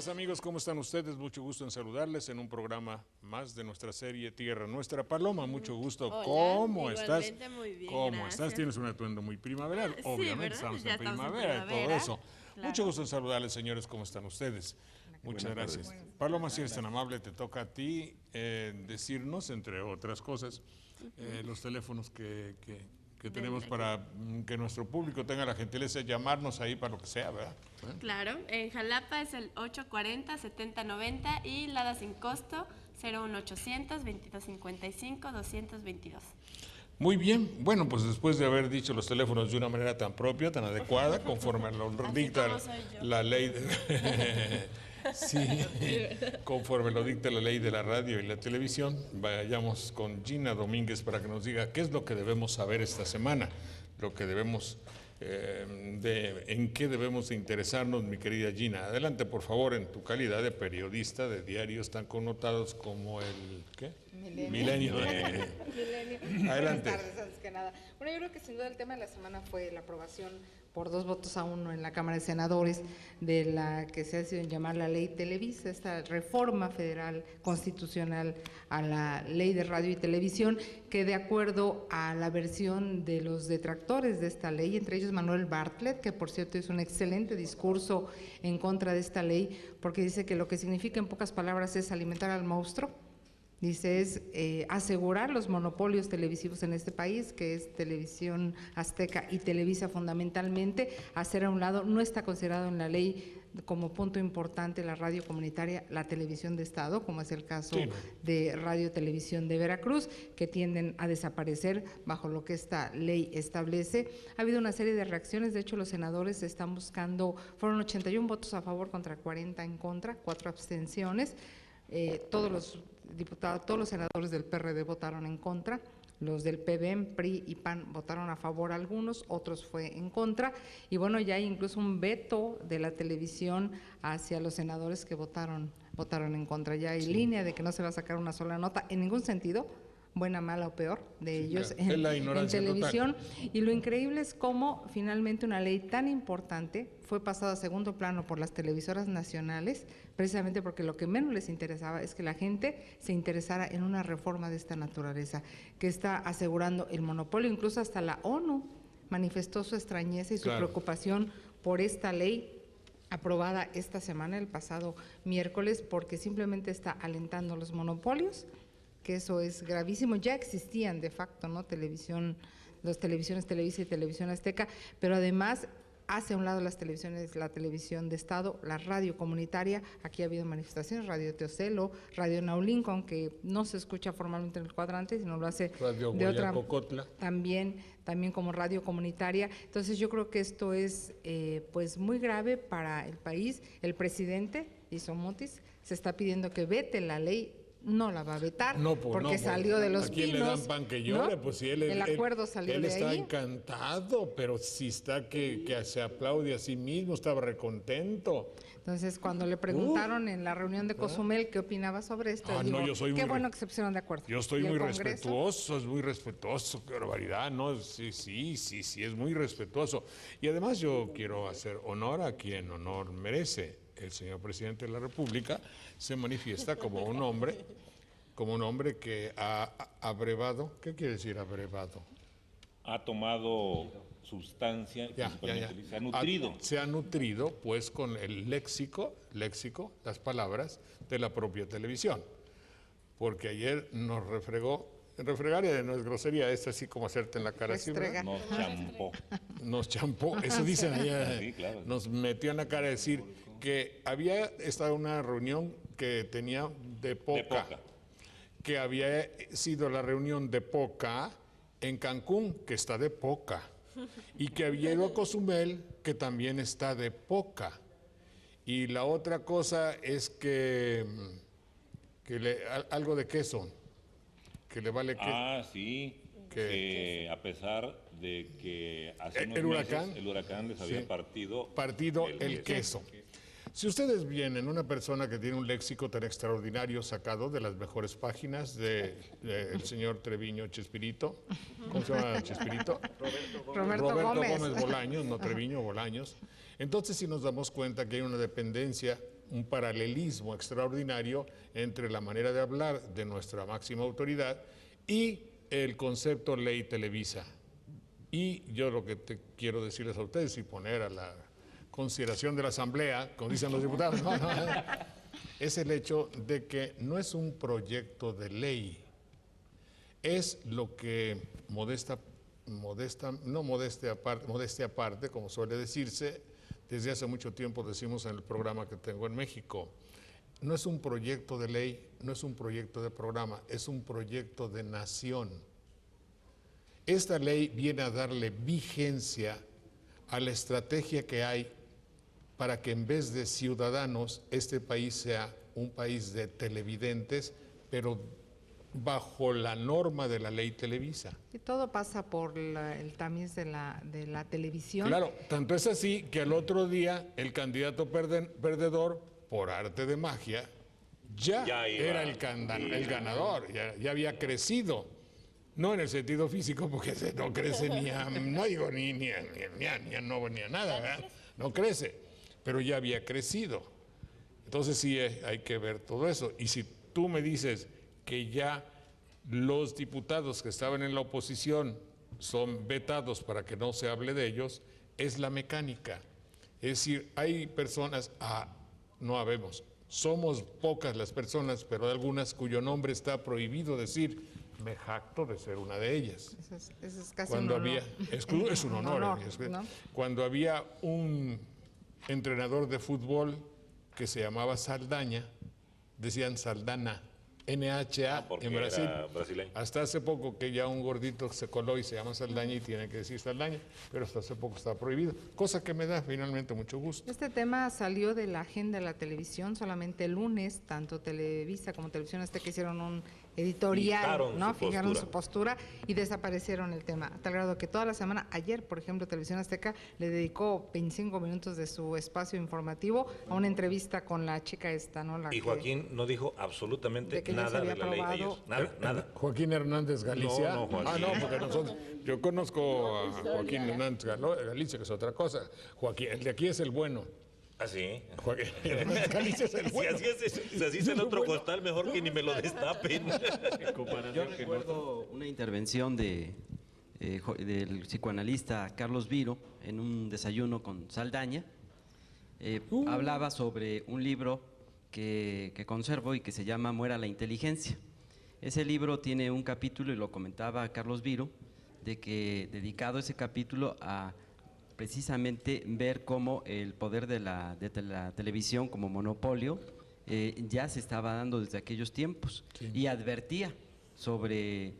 Amigas, amigos, ¿cómo están ustedes? Mucho gusto en saludarles en un programa más de nuestra serie Tierra Nuestra. Paloma, mucho gusto. Hola, ¿Cómo estás? muy bien, ¿Cómo gracias. estás? Tienes un atuendo muy primaveral. Sí, Obviamente ¿verdad? estamos Ya en primavera y todo eso. claro. Mucho gusto en saludarles, señores. ¿Cómo están ustedes? Muchas gracias. Paloma, si eres tan amable, te toca a ti decirnos, entre otras cosas, los teléfonos que tenemos para que nuestro público tenga la gentileza de llamarnos ahí para lo que sea, ¿verdad? Claro, en Jalapa es el 840-7090 y Lada sin costo 01800-2255-222. Muy bien, bueno, pues después de haber dicho los teléfonos de una manera tan propia, tan adecuada, conforme lo dicta la ley de... Sí, conforme lo dicta la ley de la radio y la televisión, vayamos con Gina Domínguez para que nos diga qué es lo que debemos saber esta semana, lo que debemos, en qué debemos de interesarnos, mi querida Gina. Adelante, por favor, en tu calidad de periodista de diarios tan connotados como el, ¿qué? Milenio. Adelante. Buenas tardes, antes que nada. Bueno, yo creo que sin duda el tema de la semana fue la aprobación por 2 votos a 1 en la Cámara de Senadores de la que se ha decidido llamar la Ley Televisa, esta reforma federal constitucional a la Ley de Radio y Televisión, que de acuerdo a la versión de los detractores de esta ley, entre ellos Manuel Bartlett, que por cierto hizo un excelente discurso en contra de esta ley, porque dice que lo que significa en pocas palabras es alimentar al monstruo. Dice, es asegurar los monopolios televisivos en este país, que es Televisión Azteca y Televisa fundamentalmente, hacer a un lado, no está considerado en la ley como punto importante la radio comunitaria, la televisión de Estado, como es el caso de Radio Televisión de Veracruz, que tienden a desaparecer bajo lo que esta ley establece. Ha habido una serie de reacciones, de hecho los senadores están buscando, fueron 81 votos a favor contra 40 en contra, 4 abstenciones. Todos los diputados, todos los senadores del PRD votaron en contra, los del PBM, PRI y PAN votaron a favor algunos, otros fue en contra, y bueno, ya hay incluso un veto de la televisión hacia los senadores que votaron en contra. Ya hay línea de que no se va a sacar una sola nota en ningún sentido, buena, mala o peor, de ellos en televisión. Total. Y lo increíble es cómo finalmente una ley tan importante fue pasada a segundo plano por las televisoras nacionales, precisamente porque lo que menos les interesaba es que la gente se interesara en una reforma de esta naturaleza, que está asegurando el monopolio. Incluso hasta la ONU manifestó su extrañeza y su preocupación por esta ley aprobada esta semana, el pasado miércoles, porque simplemente está alentando los monopolios, que eso es gravísimo. Ya existían de facto, ¿no?, las televisiones Televisa y Televisión Azteca, pero además hace a un lado las televisiones, la televisión de Estado, la radio comunitaria. Aquí ha habido manifestaciones, Radio Teocelo, Radio Naulín, aunque no se escucha formalmente en el cuadrante, sino lo hace Radio de otra, Cocotla. También como radio comunitaria. Entonces yo creo que esto es pues muy grave para el país. El presidente Isomotis se está pidiendo que vete la ley. No la va a vetar, porque salió de Los Pinos. ¿A quién le dan pan que llore? ¿No? Pues si el acuerdo salió de ahí. Él está encantado, pero si está que se aplaude a sí mismo, estaba recontento. Entonces, cuando le preguntaron en la reunión de Cozumel qué opinaba sobre esto, digo, qué bueno que se pusieron de acuerdo. Yo estoy muy respetuoso, es muy respetuoso, qué barbaridad, ¿no? Sí, es muy respetuoso. Y además yo quiero hacer honor a quien honor merece. El señor presidente de la República se manifiesta como un hombre que ha abrevado. ¿Qué quiere decir abrevado? Ha tomado sustancia, se ha nutrido. Se ha nutrido, pues, con el léxico, las palabras de la propia televisión. Porque ayer nos refregó. Refregar no es grosería, es así como hacerte en la cara. Así, Nos champó, eso dicen allá. Sí, claro. Nos metió en la cara a decir que había estado una reunión que tenía de poca, que había sido la reunión de poca en Cancún, que está de poca, y que había ido a Cozumel, que también está de poca. Y la otra cosa es que algo de queso. Que le vale que... sí, que a pesar de que hace unos meses el huracán les había partido el queso. Si ustedes vienen, una persona que tiene un léxico tan extraordinario sacado de las mejores páginas del señor Treviño Chespirito, ¿cómo se llama Chespirito? Roberto Gómez Bolaños, no Treviño, Bolaños. Entonces si nos damos cuenta que hay una dependencia un paralelismo extraordinario entre la manera de hablar de nuestra máxima autoridad y el concepto ley Televisa. Y yo lo que quiero decirles a ustedes y poner a la consideración de la Asamblea, como dicen los diputados, es el hecho de que no es un proyecto de ley, es lo que modestia aparte, como suele decirse, desde hace mucho tiempo decimos en el programa que tengo en México, no es un proyecto de ley, no es un proyecto de programa, es un proyecto de nación. Esta ley viene a darle vigencia a la estrategia que hay para que en vez de ciudadanos, este país sea un país de televidentes, pero bajo la norma de la ley Televisa. Y todo pasa por el tamiz de la televisión. Claro, tanto es así que al otro día el candidato perdedor, por arte de magia, ya era el ganador, ya había crecido. No en el sentido físico, porque no crece ni a nada, ¿verdad? No crece, pero ya había crecido. Entonces sí hay que ver todo eso. Y si tú me dices que ya los diputados que estaban en la oposición son vetados para que no se hable de ellos, es la mecánica. Es decir, hay personas, no habemos, somos pocas las personas, pero hay algunas cuyo nombre está prohibido decir. Me jacto de ser una de ellas. Eso es casi cuando un honor. Es un honor. ¿No? Cuando había un entrenador de fútbol que se llamaba Saldaña, decían Saldana, NHA en Brasil. Hasta hace poco que ya un gordito se coló y se llama Saldaña y tiene que decir Saldaña, pero hasta hace poco está prohibido, cosa que me da finalmente mucho gusto. Este tema salió de la agenda de la televisión solamente el lunes, tanto Televisa como Televisión Azteca hicieron un editorial, fijaron su postura y desaparecieron el tema, a tal grado que toda la semana, ayer por ejemplo Televisión Azteca le dedicó 25 minutos de su espacio informativo a una entrevista con la chica esta, ¿no? Y Joaquín no dijo absolutamente nada de la ley ayer, nada. Joaquín Hernández Galicia. No, Joaquín. No, porque yo conozco a Joaquín Hernández Galicia, que es otra cosa. Joaquín, el de aquí es el bueno. ¿Ah, sí? Joaquín Hernández Galicia es el bueno. Si así es el otro costal, mejor que ni me lo destapen. Yo recuerdo una intervención del psicoanalista Carlos Viro en un desayuno con Saldaña. Hablaba sobre un libro que conservo y que se llama Muera la inteligencia. Ese libro tiene un capítulo, y lo comentaba Carlos Viro, dedicado ese capítulo a precisamente ver cómo el poder de la televisión como monopolio ya se estaba dando desde aquellos tiempos, sí. Y advertía sobre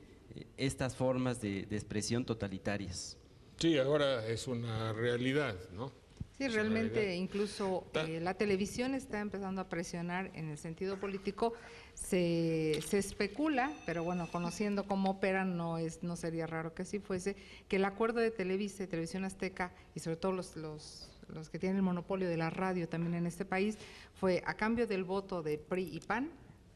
estas formas de expresión totalitarias. Sí, ahora es una realidad, ¿no? Sí, realmente incluso la televisión está empezando a presionar en el sentido político. Se especula, pero bueno, conociendo cómo operan, no sería raro que así fuese, que el acuerdo de Televisa y Televisión Azteca, y sobre todo los que tienen el monopolio de la radio también en este país, fue a cambio del voto de PRI y PAN,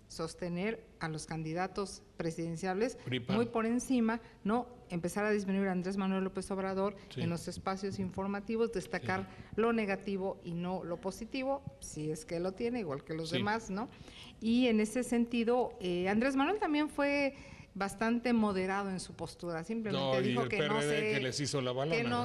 sostener a los candidatos presidenciales muy por encima, no empezar a disminuir a Andrés Manuel López Obrador en los espacios informativos, destacar lo negativo y no lo positivo, si es que lo tiene, igual que los demás, ¿no? Y en ese sentido, Andrés Manuel también fue bastante moderado en su postura, simplemente dijo que no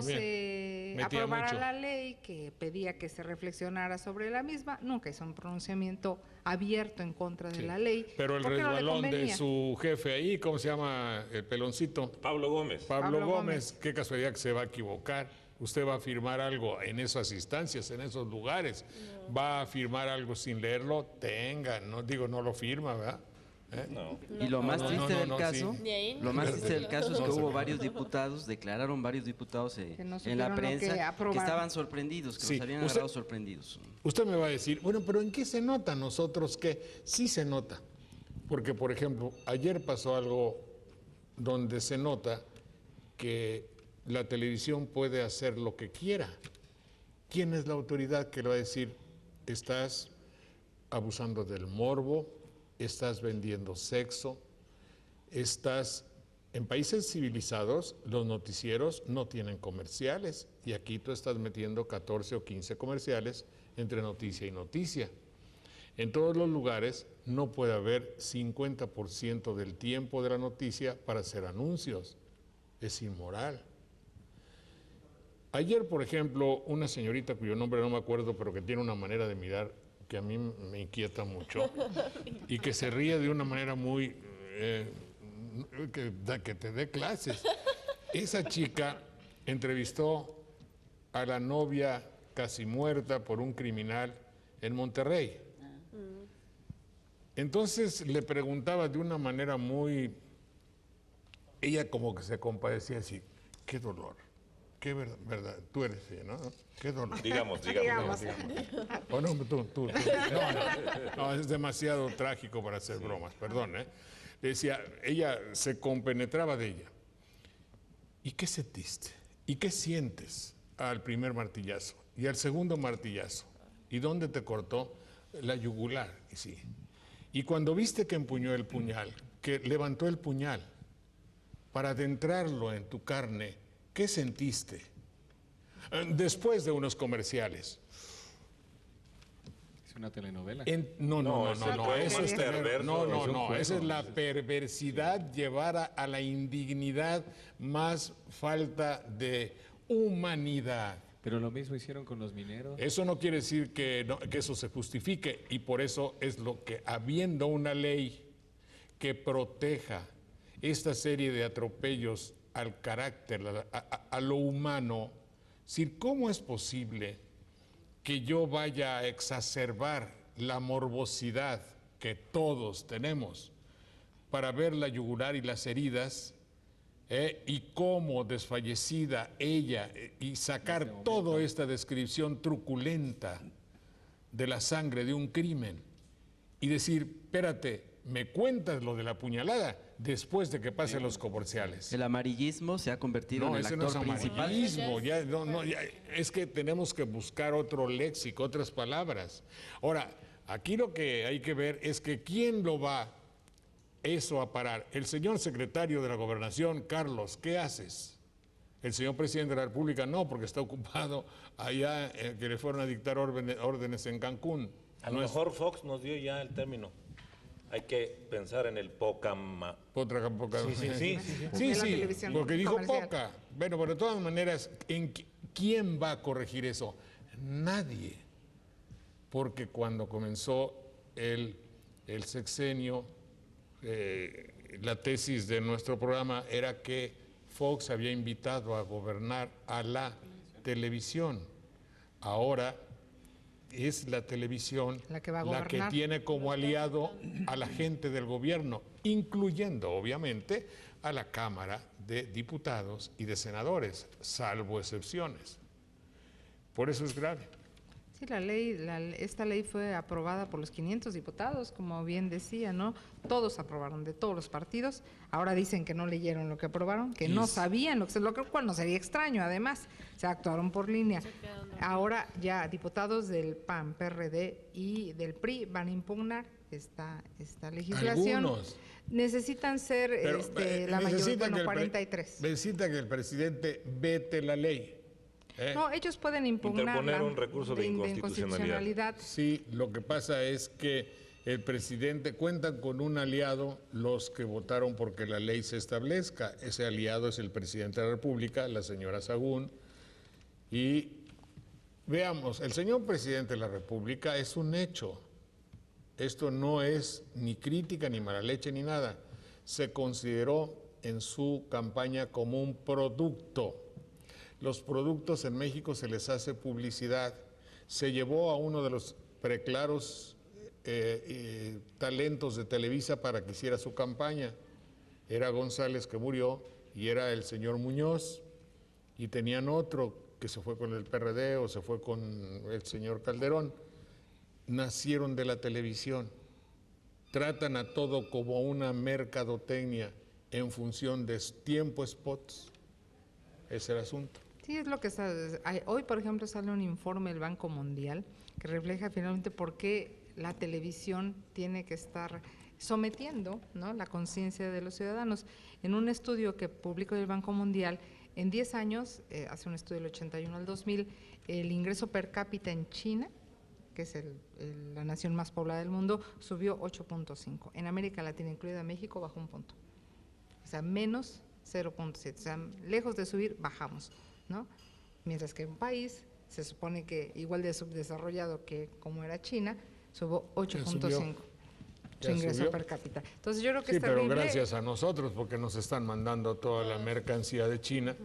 se aprobara la ley, que pedía que se reflexionara sobre la misma, nunca hizo un pronunciamiento abierto en contra de la ley. Pero el resbalón de su jefe ahí, ¿cómo se llama el peloncito? Pablo Gómez. Pablo Gómez, qué casualidad que se va a equivocar. Usted va a firmar algo en esas instancias, en esos lugares, va a firmar algo sin leerlo, no lo firma, ¿verdad? No. Y lo más triste del caso, es que hubo varios diputados, declararon varios diputados en la prensa que estaban sorprendidos, que los habían agarrado sorprendidos. Usted me va a decir, bueno, pero ¿en qué se nota nosotros que sí se nota? Porque, por ejemplo, ayer pasó algo donde se nota que la televisión puede hacer lo que quiera. ¿Quién es la autoridad que le va a decir, estás abusando del morbo, estás vendiendo sexo, en países civilizados los noticieros no tienen comerciales y aquí tú estás metiendo 14 o 15 comerciales entre noticia y noticia. En todos los lugares no puede haber 50% del tiempo de la noticia para hacer anuncios. Es inmoral. Ayer, por ejemplo, una señorita cuyo nombre no me acuerdo, pero que tiene una manera de mirar que a mí me inquieta mucho y que se ríe de una manera muy... que te dé clases. Esa chica entrevistó a la novia casi muerta por un criminal en Monterrey. Entonces le preguntaba de una manera muy... Ella como que se compadecía así, qué dolor, qué verdad, tú eres ella, ¿no? Qué dolor. Digamos. O no, tú. No, es demasiado trágico para hacer bromas, perdón, ¿eh? Decía, ella se compenetraba de ella. ¿Y qué sentiste? ¿Y qué sientes al primer martillazo? Y al segundo martillazo. ¿Y dónde te cortó? La yugular, y sí. Y cuando viste que empuñó el puñal, que levantó el puñal para adentrarlo en tu carne, ¿qué sentiste? Después de unos comerciales. ¿Es una telenovela? No, eso es perverso. No, esa es la perversidad, llevar a la indignidad más falta de humanidad. Pero lo mismo hicieron con los mineros. Eso no quiere decir que eso se justifique, y por eso es lo que, habiendo una ley que proteja esta serie de atropellos al carácter, a lo humano, ¿cómo es posible que yo vaya a exacerbar la morbosidad que todos tenemos para ver la yugular y las heridas, y cómo desfallecida ella, y sacar toda esta descripción truculenta de la sangre de un crimen y decir, espérate, me cuentas lo de la puñalada después de que pasen los comerciales? El amarillismo se ha convertido en el actor principal. Amarillismo, ya, es que tenemos que buscar otro léxico, otras palabras. Ahora, aquí lo que hay que ver es que quién lo va eso a parar. El señor secretario de la Gobernación, Carlos, ¿qué haces? El señor presidente de la República no, porque está ocupado allá, que le fueron a dictar órdenes en Cancún. A lo mejor Fox nos dio ya el término. Hay que pensar en el poca. Sí, porque dijo poca. Bueno, pero de todas maneras, ¿quién va a corregir eso? Nadie. Porque cuando comenzó el sexenio, la tesis de nuestro programa era que Fox había invitado a gobernar a la televisión. Ahora es la televisión la que tiene como aliado a la gente del gobierno, incluyendo obviamente a la Cámara de Diputados y de Senadores, salvo excepciones. Por eso es grave. Sí, esta ley fue aprobada por los 500 diputados, como bien decía, ¿no? Todos aprobaron, de todos los partidos. Ahora dicen que no leyeron lo que aprobaron, que no sabían, lo cual no sería extraño, además. Se actuaron por línea. Ahora ya diputados del PAN, PRD y del PRI van a impugnar esta legislación. Algunos. Necesitan ser la mayoría, 43. Necesita que el presidente vete la ley. No, ellos pueden interponer un recurso de inconstitucionalidad. Sí, lo que pasa es que el presidente cuenta con un aliado, los que votaron porque la ley se establezca. Ese aliado es el presidente de la República, la señora Sagún. Y veamos, el señor presidente de la República es un hecho. Esto no es ni crítica, ni mala leche, ni nada. Se consideró en su campaña como un producto. Los productos en México se les hace publicidad. Se llevó a uno de los preclaros talentos de Televisa para que hiciera su campaña. Era González, que murió, y era el señor Muñoz, y tenían otro que se fue con el PRD o se fue con el señor Calderón. Nacieron de la televisión. Tratan a todo como una mercadotecnia en función de tiempo spots. Ese es el asunto. Sí, es lo que está. Hoy, por ejemplo, sale un informe del Banco Mundial que refleja finalmente por qué la televisión tiene que estar sometiendo, ¿no?, la conciencia de los ciudadanos. En un estudio que publicó el Banco Mundial, en 10 años, hace un estudio del 81 al 2000, el ingreso per cápita en China, que es la nación más poblada del mundo, subió 8.5. En América Latina, incluida México, bajó un punto. O sea, menos 0.7. O sea, lejos de subir, bajamos, ¿no? Mientras que un país se supone que igual de subdesarrollado que como era China, subió 8.5 su ingreso per cápita. Entonces yo creo que sí, es terrible. pero gracias a nosotros, porque nos están mandando toda la mercancía de China.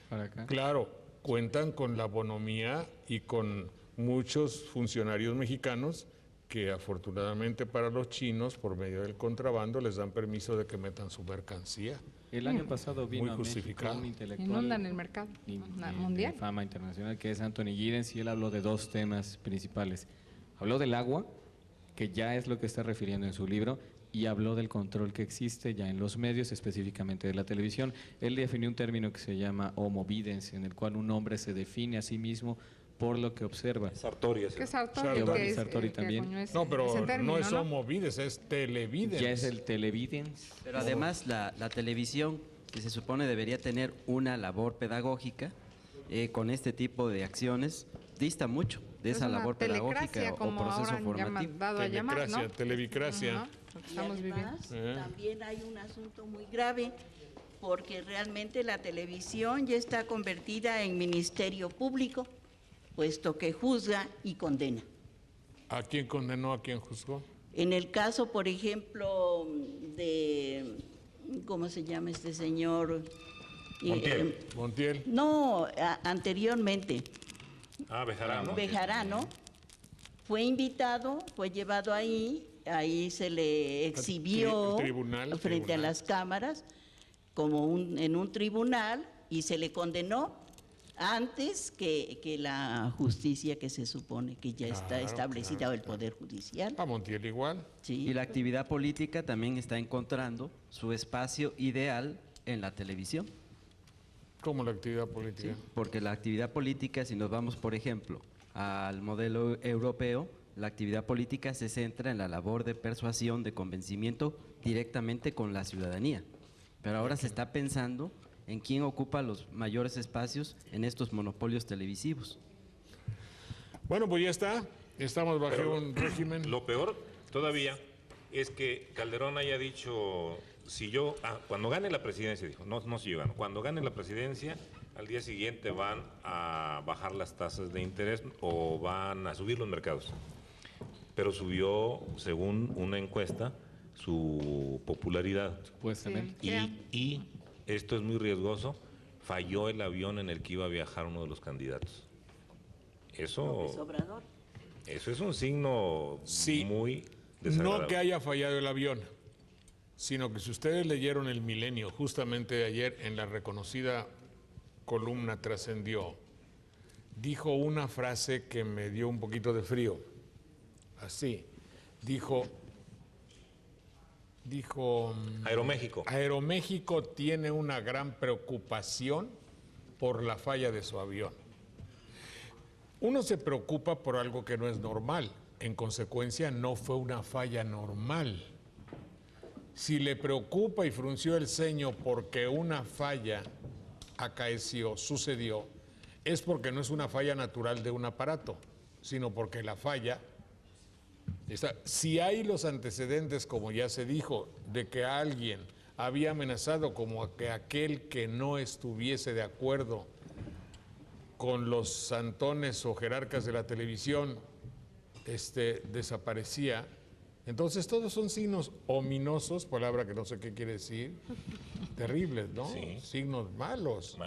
Para acá. Claro, cuentan con la bonomía y con muchos funcionarios mexicanos que afortunadamente para los chinos, por medio del contrabando, les dan permiso de que metan su mercancía. El año pasado vino Muy a México justificado. un intelectual Inundan el mercado mundial. de fama internacional, que es Anthony Giddens, y él habló de dos temas principales. Habló del agua, que ya es lo que está refiriendo en su libro, y habló del control que existe ya en los medios, específicamente de la televisión. Él definió un término que se llama homovidence, en el cual un hombre se define a sí mismo por lo que observa. Sartori. ¿Qué es Sartori? Sartori, Que es, Sartori que también. acuñó No, pero término, no es homovidence, es televidence. Ya es el televidence. Pero además la televisión, que se supone debería tener una labor pedagógica, con este tipo de acciones, dista mucho de esa labor pedagógica o proceso formativo. Televicracia, televicracia. Y además, también hay un asunto muy grave, porque realmente la televisión ya está convertida en ministerio público, puesto que juzga y condena. ¿A quién condenó, a quién juzgó? En el caso, por ejemplo, de, ¿cómo se llama este señor? Montiel. Montiel. No, anteriormente. Bejarano. Bejarano fue invitado, fue llevado ahí se le exhibió frente a las cámaras como en un tribunal, y se le condenó antes que la justicia que se supone que ya está establecida, o el Poder Judicial. A Montiel igual. Sí. Y la actividad política también está encontrando su espacio ideal en la televisión. ¿Cómo la actividad política? Porque la actividad política, si nos vamos, por ejemplo, al modelo europeo, la actividad política se centra en la labor de persuasión, de convencimiento directamente con la ciudadanía. Pero ahora se está pensando en quién ocupa los mayores espacios en estos monopolios televisivos. Bueno, pues ya está. Estamos bajo un régimen. Lo peor todavía es que Calderón haya dicho, cuando gane la presidencia, dijo, no si yo gano, cuando gane la presidencia, al día siguiente van a bajar las tasas de interés o van a subir los mercados. Pero subió, según una encuesta, su popularidad. Supuestamente. Y esto es muy riesgoso, falló el avión en el que iba a viajar uno de los candidatos. Eso es un signo muy desagradable. No que haya fallado el avión, sino que si ustedes leyeron El Milenio, justamente ayer en la reconocida columna Trascendió, dijo una frase que me dio un poquito de frío. Así, dijo Aeroméxico. Aeroméxico tiene una gran preocupación por la falla de su avión. Uno se preocupa por algo que no es normal, en consecuencia no fue una falla normal. Si le preocupa y frunció el ceño porque una falla acaeció, sucedió, es porque no es una falla natural de un aparato, sino porque la falla está. Si hay los antecedentes, como ya se dijo, de que alguien había amenazado como que aquel que no estuviese de acuerdo con los santones o jerarcas de la televisión desaparecía, entonces todos son signos ominosos, palabra que no sé qué quiere decir, terribles, ¿no? Sí. Signos malos.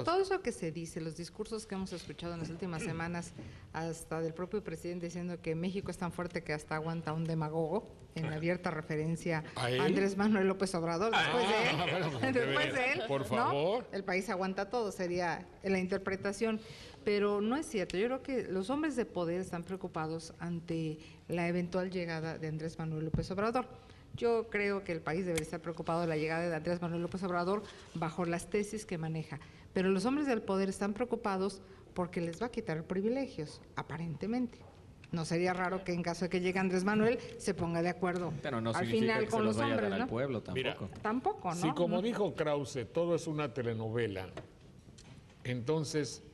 Todo eso que se dice, los discursos que hemos escuchado en las últimas semanas, hasta del propio presidente diciendo que México es tan fuerte que hasta aguanta un demagogo, en abierta referencia a Andrés Manuel López Obrador, después de él, por favor. ¿no? El país aguanta todo, sería la interpretación. Pero no es cierto. Yo creo que los hombres de poder están preocupados ante la eventual llegada de Andrés Manuel López Obrador. Yo creo que el país debería estar preocupado de la llegada de Andrés Manuel López Obrador bajo las tesis que maneja. Pero los hombres del poder están preocupados porque les va a quitar privilegios, aparentemente. No sería raro que en caso de que llegue Andrés Manuel se ponga de acuerdo Pero no al significa final que con se los los vaya a hombres, dar ¿no? al pueblo tampoco. Mira, Tampoco, ¿no? Si como dijo Krause, todo es una telenovela, entonces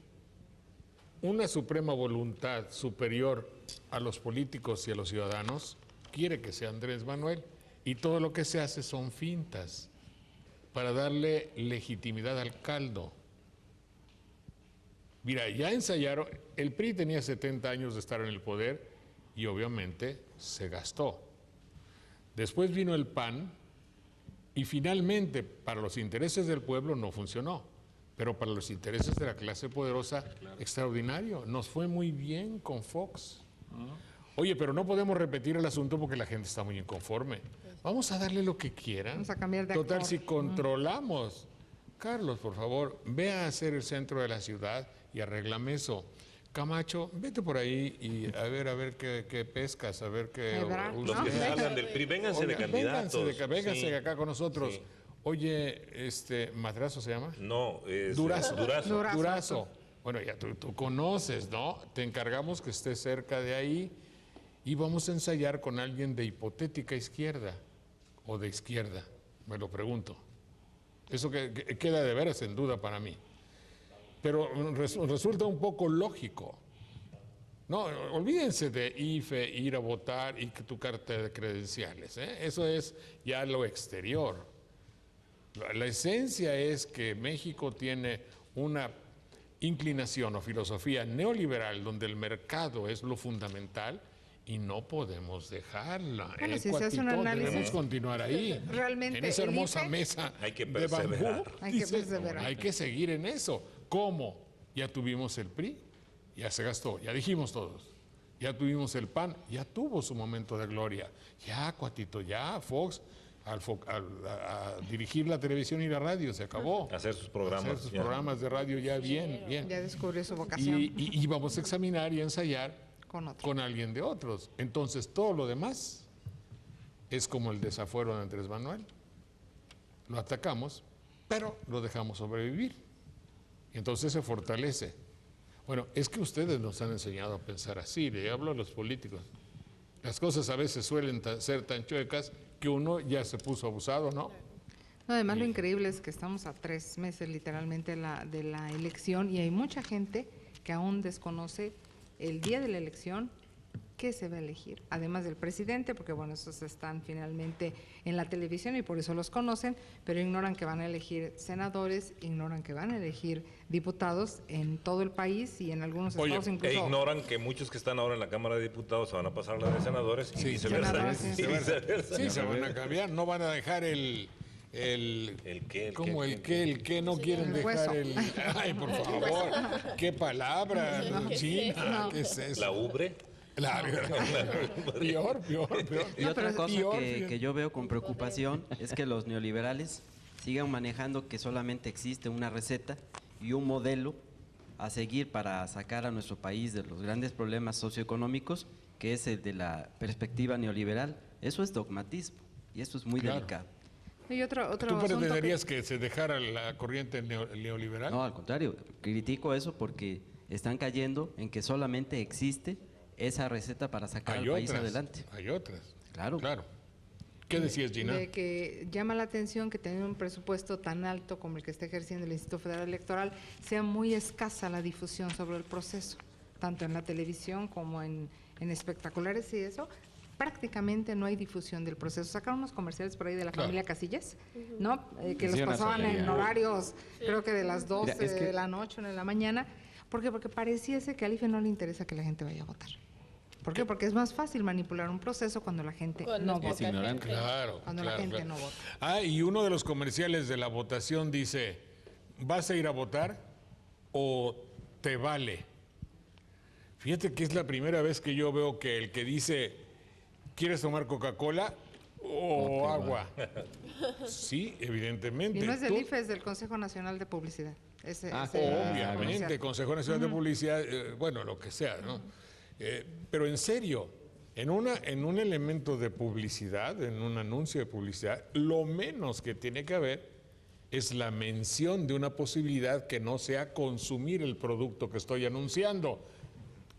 una suprema voluntad superior a los políticos y a los ciudadanos quiere que sea Andrés Manuel, y todo lo que se hace son fintas para darle legitimidad al caldo. Mira, ya ensayaron, el PRI tenía 70 años de estar en el poder y obviamente se gastó. Después vino el PAN y finalmente para los intereses del pueblo no funcionó, pero para los intereses de la clase poderosa, extraordinario. Nos fue muy bien con Fox. Oye, pero no podemos repetir el asunto porque la gente está muy inconforme. Vamos a darle lo que quieran. Vamos a cambiar de Total, actor. si controlamos. Carlos, por favor, ve a hacer el centro de la ciudad y arréglame eso. Camacho, vete por ahí y a ver qué pescas, a ver qué... Ebrard, Los que se hablan del PRI, vénganse de candidatos. Vénganse Sí. acá con nosotros. Sí. Oye, ¿Madrazo se llama? No, es Durazo. Durazo. Durazo. Bueno, ya tú conoces, ¿no? Te encargamos que estés cerca de ahí y vamos a ensayar con alguien de hipotética izquierda o de izquierda, me lo pregunto. Eso que queda de veras en duda para mí. Pero resulta un poco lógico. No, olvídense de IFE, ir a votar y que tu carta de credenciales, ¿eh? Eso es ya lo exterior. La esencia es que México tiene una inclinación o filosofía neoliberal donde el mercado es lo fundamental y no podemos dejarla. Bueno, si se hace un análisis, debemos continuar ahí, realmente en esa el hermosa IFE mesa Hay que de bambú. perseverar. Hay que Dice, perseverar. hay que seguir en eso. ¿Cómo? Ya tuvimos el PRI, ya se gastó, ya dijimos todos. Ya tuvimos el PAN, ya tuvo su momento de gloria. Ya, cuatito, ya, Fox, a dirigir la televisión y la radio, se acabó. Hacer sus programas. Hacer sus ya. programas de radio ya bien. Ya descubrió su vocación Y vamos a examinar y ensayar con otro. con alguien de otros. Entonces, todo lo demás es como el desafuero de Andrés Manuel. Lo atacamos, pero lo dejamos sobrevivir. Y entonces se fortalece. Bueno, es que ustedes nos han enseñado a pensar así, le hablo a los políticos. Las cosas a veces suelen ser tan chuecas que uno ya se puso abusado, ¿no? No, además lo increíble es que estamos a 3 meses literalmente de la elección y hay mucha gente que aún desconoce el día de la elección qué se va a elegir, además del presidente, porque bueno, esos están finalmente en la televisión y por eso los conocen, pero ignoran que van a elegir senadores, ignoran que van a elegir diputados en todo el país y en algunos Oye, estados incluso... ignoran que muchos que están ahora en la Cámara de Diputados se van a pasar a la de senadores y viceversa. senadores, sí. Y viceversa. Sí, se van a cambiar, no van a dejar el qué? como el que no quieren El hueso. dejar el... Ay, por favor, qué palabra china, ¿qué es eso? La ubre. Peor. Y otra cosa peor, que yo veo con preocupación es que los neoliberales sigan manejando que solamente existe una receta y un modelo a seguir para sacar a nuestro país de los grandes problemas socioeconómicos, que es el de la perspectiva neoliberal. Eso es dogmatismo y eso es muy Claro. delicado. Y otro ¿Tú asunto que- pretenderías que se dejara la corriente neoliberal? No, al contrario, critico eso porque están cayendo en que solamente existe esa receta para sacar al país adelante. Hay otras. Claro. ¿Qué decías, Gina? De que llama la atención que teniendo un presupuesto tan alto como el que está ejerciendo el Instituto Federal Electoral, sea muy escasa la difusión sobre el proceso, tanto en la televisión como en espectaculares y eso. Prácticamente no hay difusión del proceso. Sacaron unos comerciales por ahí de la Claro. familia Casillas, ¿no? Que los Sí, una pasaban en solería. horarios, creo que de las 12 Mira, es que- de la noche o de la mañana. ¿Por qué? Porque pareciese que al IFE no le interesa que la gente vaya a votar. ¿Por qué? Porque es más fácil manipular un proceso cuando la gente no Es vota. ignorante. Claro. Cuando la claro, gente claro. no vota. Ah, y uno de los comerciales de la votación dice, ¿vas a ir a votar o te vale? Fíjate que es la primera vez que yo veo que el que dice, ¿quieres tomar Coca-Cola o agua? Sí, evidentemente. Y no es del Tú- IFE, es del Consejo Nacional de Publicidad. Ese Obviamente, comercial. Consejo Nacional de Publicidad, bueno, lo que sea, ¿no? Pero en serio, en un elemento de publicidad, en un anuncio de publicidad, lo menos que tiene que haber es la mención de una posibilidad que no sea consumir el producto que estoy anunciando.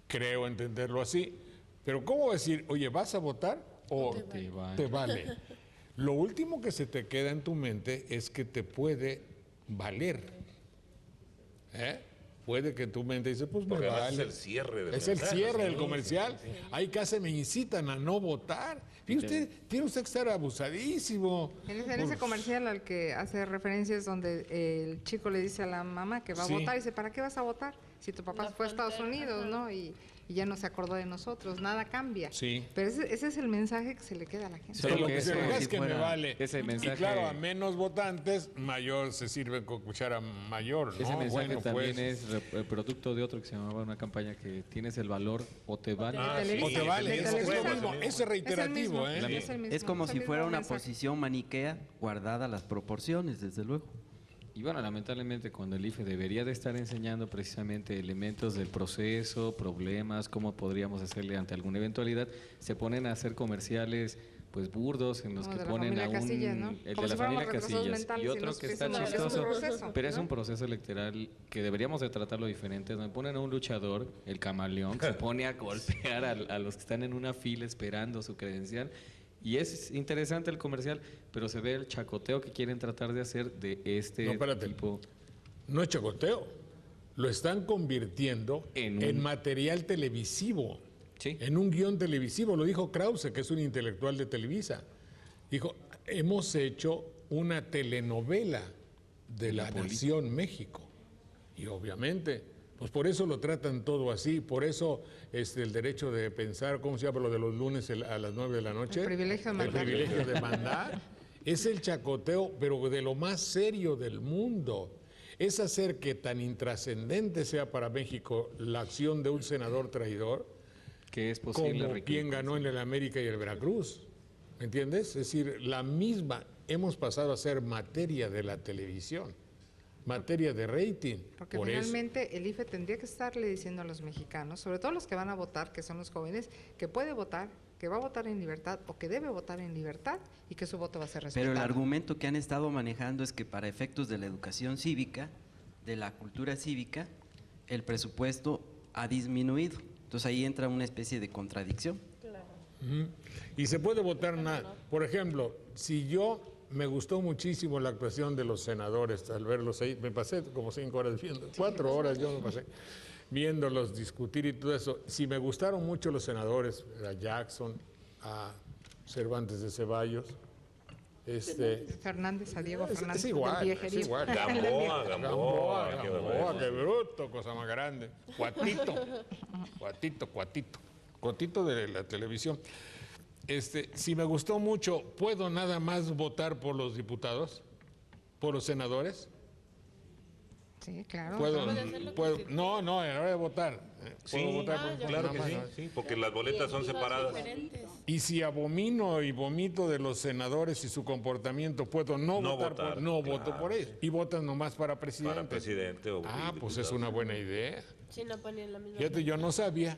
Creo entenderlo así. Pero ¿cómo decir, oye, vas a votar o te vale? Lo último que se te queda en tu mente es que te puede valer. ¿Eh? puede que tu mente dice, pues me Porque además vale. es el cierre del Es el mensaje, cierre sí, del comercial. Ahí casi me incitan a no votar. Fíjate usted, tiene usted que estar abusadísimo. En ese comercial al que hace referencia es donde el chico le dice a la mamá que va a Sí. votar y dice, ¿para qué vas a votar? Si tu papá fue a Estados Unidos, ¿no? Y ya no se acordó de nosotros, nada cambia. Sí. Pero ese es el mensaje que se le queda a la gente. Solo Lo que que se eso, deja si es que me fuera vale. ese mensaje- Y claro, a menos votantes, mayor se sirve con cuchara mayor, ¿no? Ese mensaje Bueno, también pues, es el producto de otro que se llamaba una campaña que tienes el valor o te vale. Ah, sí, Televisa. o te vale, de es lo Televisa. mismo, es reiterativo, ¿eh? Es como el si mismo fuera una mensaje. posición maniquea guardada las proporciones, desde luego. Y bueno, lamentablemente cuando el IFE debería de estar enseñando precisamente elementos del proceso, problemas, cómo podríamos hacerle ante alguna eventualidad, se ponen a hacer comerciales pues burdos en los Como que de la ponen a familia un Casillas, ¿no? el Como de si la fuéramos familia retrasados Casillas mentales y y otro nos que está es un chistoso, proceso, pero es ¿no? un proceso electoral que deberíamos de tratarlo diferente, donde ponen a un luchador, el camaleón, que se pone a golpear a los que están en una fila esperando su credencial. Y es interesante el comercial, pero se ve el chacoteo que quieren tratar de hacer de este No, espérate. tipo. No es chacoteo, lo están convirtiendo En en un- material televisivo, Sí. en un guión televisivo. Lo dijo Krause, que es un intelectual de Televisa. Dijo, hemos hecho una telenovela de la Nación México. Y obviamente, pues por eso lo tratan todo así, por eso el derecho de pensar, ¿cómo se llama lo de los lunes a las 9 de la noche? El privilegio de mandar. El privilegio de mandar. Es el chacoteo, pero de lo más serio del mundo. Es hacer que tan intrascendente sea para México la acción de un senador traidor Que es posible como requerir. quien ganó en el América y el Veracruz. ¿Me entiendes? Es decir, la misma, hemos pasado a ser materia de la televisión, materia de rating. Porque Por eso. finalmente el IFE tendría que estarle diciendo a los mexicanos, sobre todo los que van a votar, que son los jóvenes, que puede votar, que va a votar en libertad o que debe votar en libertad y que su voto va a ser respetado. Pero el argumento que han estado manejando es que para efectos de la educación cívica, de la cultura cívica, el presupuesto ha disminuido. Entonces ahí entra una especie de contradicción. Ujú. Y se puede votar nada. Por ejemplo, si yo me gustó muchísimo la actuación de los senadores al verlos ahí, me pasé como 5 horas viendo, 4 horas yo me pasé viéndolos discutir y todo eso. Si me gustaron mucho los senadores, a Jackson, a Cervantes de Ceballos, Fernández, a Diego Fernández. es igual, del es viejerío. igual. Gamboa, Gamboa, qué bruto, cosa más grande. Cuatito de la televisión. Si me gustó mucho, ¿puedo nada más votar por los diputados? ¿Por los senadores? Sí, claro. ¿Puedo? claro. No, a la hora de votar. ¿Puedo Sí, votar por claro que nada sí, más? sí, porque las boletas son separadas. Y si abomino y vomito de los senadores y su comportamiento, ¿puedo no votar por? No voto claro, por ellos. Y votan nomás para presidente. Para presidente o Pues es una buena idea. Sí, no ponían la misma. Fíjate, yo no sabía,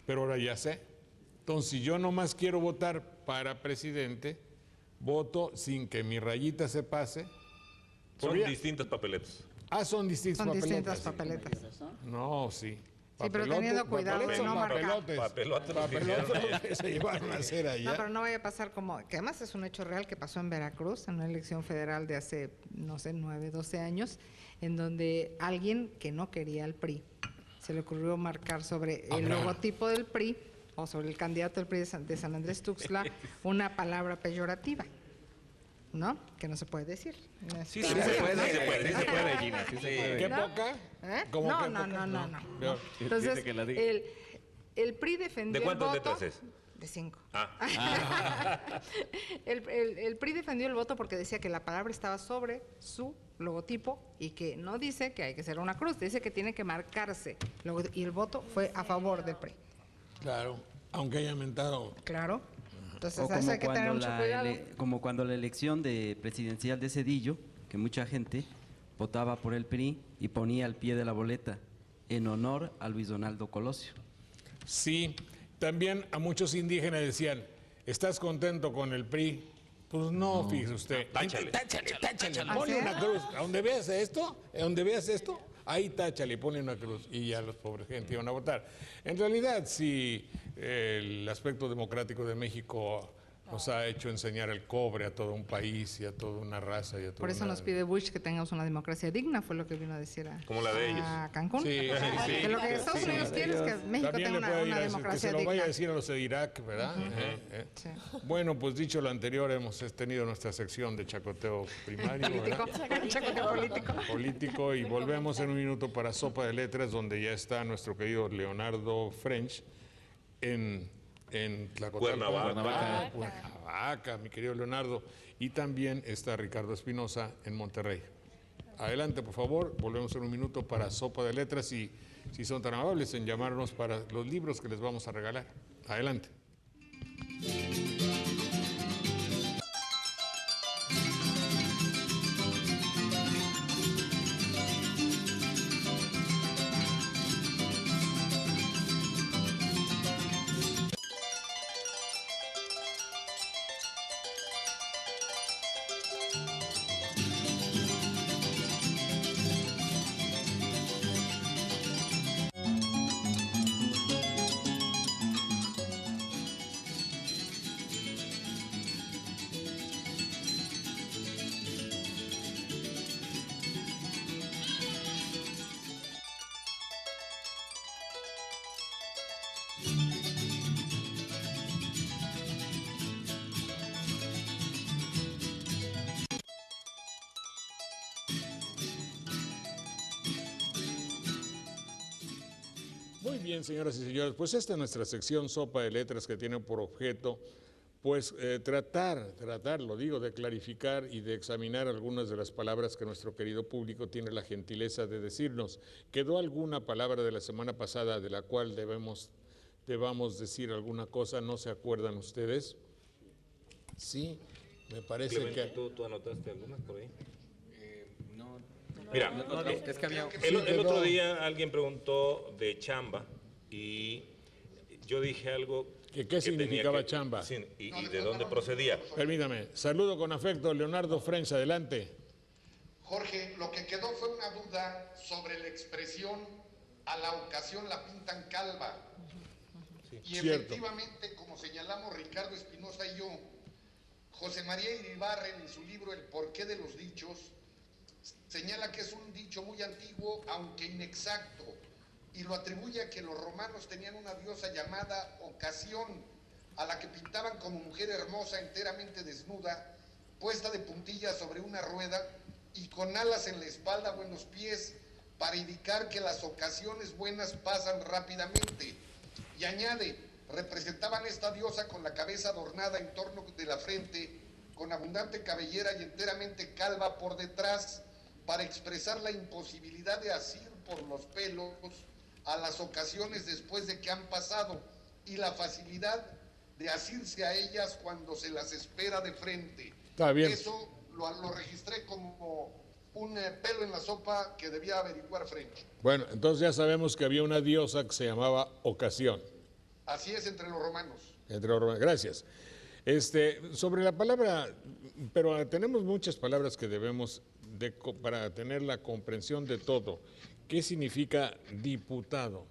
pero ahora ya sé. Entonces, si yo nomás quiero votar para presidente, voto sin que mi rayita se pase. Son Porque ya- distintas papeletas. son distintas Son papeletas. distintas papeletas. No, sí. Sí, pero teniendo cuidado papelotes de no son marcar. papelotes. Papelotes los que Papelotes hicieron los que se llevaron a hacer No, allá. pero no vaya a pasar como, que además es un hecho real que pasó en Veracruz, en una elección federal de hace, no sé, 9, 12 años, en donde alguien que no quería al PRI, se le ocurrió marcar sobre el logotipo del PRI o sobre el candidato del PRI de San Andrés Tuxtla una palabra peyorativa, ¿no? Que no se puede decir. Sí se puede, Gina, sí se puede. ¿Qué ¿No? poca? ¿Eh? ¿Cómo No, que no, poca? no, no, no. No. Entonces, Dice que la diga. el PRI defendió ¿De cuántas el voto. letras es? De 5. Ah, El PRI defendió el voto porque decía que la palabra estaba sobre su logotipo y que no dice que hay que hacer una cruz, dice que tiene que marcarse. Y el voto fue a favor del PRI. Claro, aunque haya mentado. Claro. Entonces, O eso como hay que tener mucho cuidado. como cuando la elección de presidencial de Zedillo, que mucha gente votaba por el PRI y ponía al pie de la boleta en honor a Luis Donaldo Colosio. Sí, también a muchos indígenas decían, ¿estás contento con el PRI? Pues no, fíjese usted. Táchale. Táchale, ponle una cruz. ¿A donde veas esto? Ahí táchale, pone una cruz. Y ya los pobres gente iban a votar. En realidad, si el aspecto democrático de México Nos ha hecho enseñar el cobre a todo un país y a toda una raza. Y a toda Por eso una... nos pide Bush que tengamos una democracia digna, fue lo que vino a decir Como la de ellos. a Cancún. Sí, sí, Que lo que Estados Unidos quiere es que México También tenga le puede ir una a decir, que democracia se lo digna. vaya a decir a los de Irak, ¿verdad? Sí. Bueno, pues dicho lo anterior, hemos tenido nuestra sección de chacoteo primario, ¿verdad? Chacoteo político. Político, y volvemos en un minuto para Sopa de Letras, donde ya está nuestro querido Leonardo French en Cuernavaca. Cuernavaca, mi querido Leonardo, y también está Ricardo Espinosa en Monterrey. Adelante, por favor, volvemos en un minuto para Sopa de Letras, y si son tan amables en llamarnos para los libros que les vamos a regalar. Adelante. Muy bien, señoras y señores, pues esta es nuestra sección Sopa de Letras, que tiene por objeto pues tratar, lo digo, de clarificar y de examinar algunas de las palabras que nuestro querido público tiene la gentileza de decirnos. ¿Quedó alguna palabra de la semana pasada de la cual debamos decir alguna cosa? ¿No se acuerdan ustedes? Sí, me parece Clemente, que... ¿tú anotaste algunas por ahí? No, Mira, es que había... el otro día alguien preguntó de chamba y yo dije algo. ¿Qué que significaba tenía que- chamba? Sí, y de dónde procedía. Permítame, saludo con afecto, Leonardo French, adelante. Jorge, lo que quedó fue una duda sobre la expresión "a la ocasión la pintan calva". Y Cierto. efectivamente, como señalamos Ricardo Espinosa y yo, José María Iribarren en su libro El porqué de los dichos señala que es un dicho muy antiguo, aunque inexacto, y lo atribuye a que los romanos tenían una diosa llamada Ocasión, a la que pintaban como mujer hermosa, enteramente desnuda, puesta de puntillas sobre una rueda y con alas en la espalda o en los pies, para indicar que las ocasiones buenas pasan rápidamente. Y añade, representaban esta diosa con la cabeza adornada en torno de la frente, con abundante cabellera y enteramente calva por detrás, para expresar la imposibilidad de asir por los pelos a las ocasiones después de que han pasado, y la facilidad de asirse a ellas cuando se las espera de frente. Está bien. Eso lo registré como un pelo en la sopa que debía averiguar French. Bueno, entonces ya sabemos que había una diosa que se llamaba Ocasión. Así es entre los romanos. Entre los romanos. Gracias. Sobre la palabra, pero tenemos muchas palabras que debemos, para tener la comprensión de todo. ¿Qué significa diputado?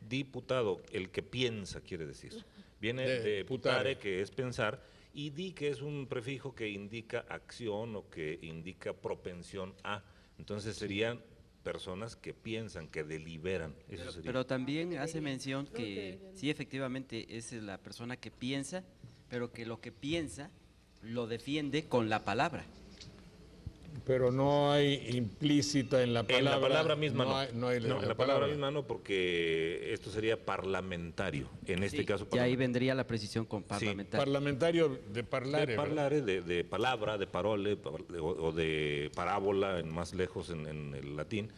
Diputado, el que piensa, quiere decir. Viene De de putare. putare, que es pensar, y di, que es un prefijo que indica acción o que indica propensión a. Entonces serían personas que piensan, que deliberan. Eso sería. Pero también hace mención que sí, efectivamente, es la persona que piensa, pero que lo que piensa lo defiende con la palabra. Pero no hay implícita en la palabra. En la palabra misma no. No hay en la palabra misma no, porque esto sería parlamentario. En este Sí, caso, y ahí vendría la precisión con parlamentario. Parlamentario de parlare. de ¿verdad? parlare, de palabra, de parole, o de parábola, en más lejos en el latín.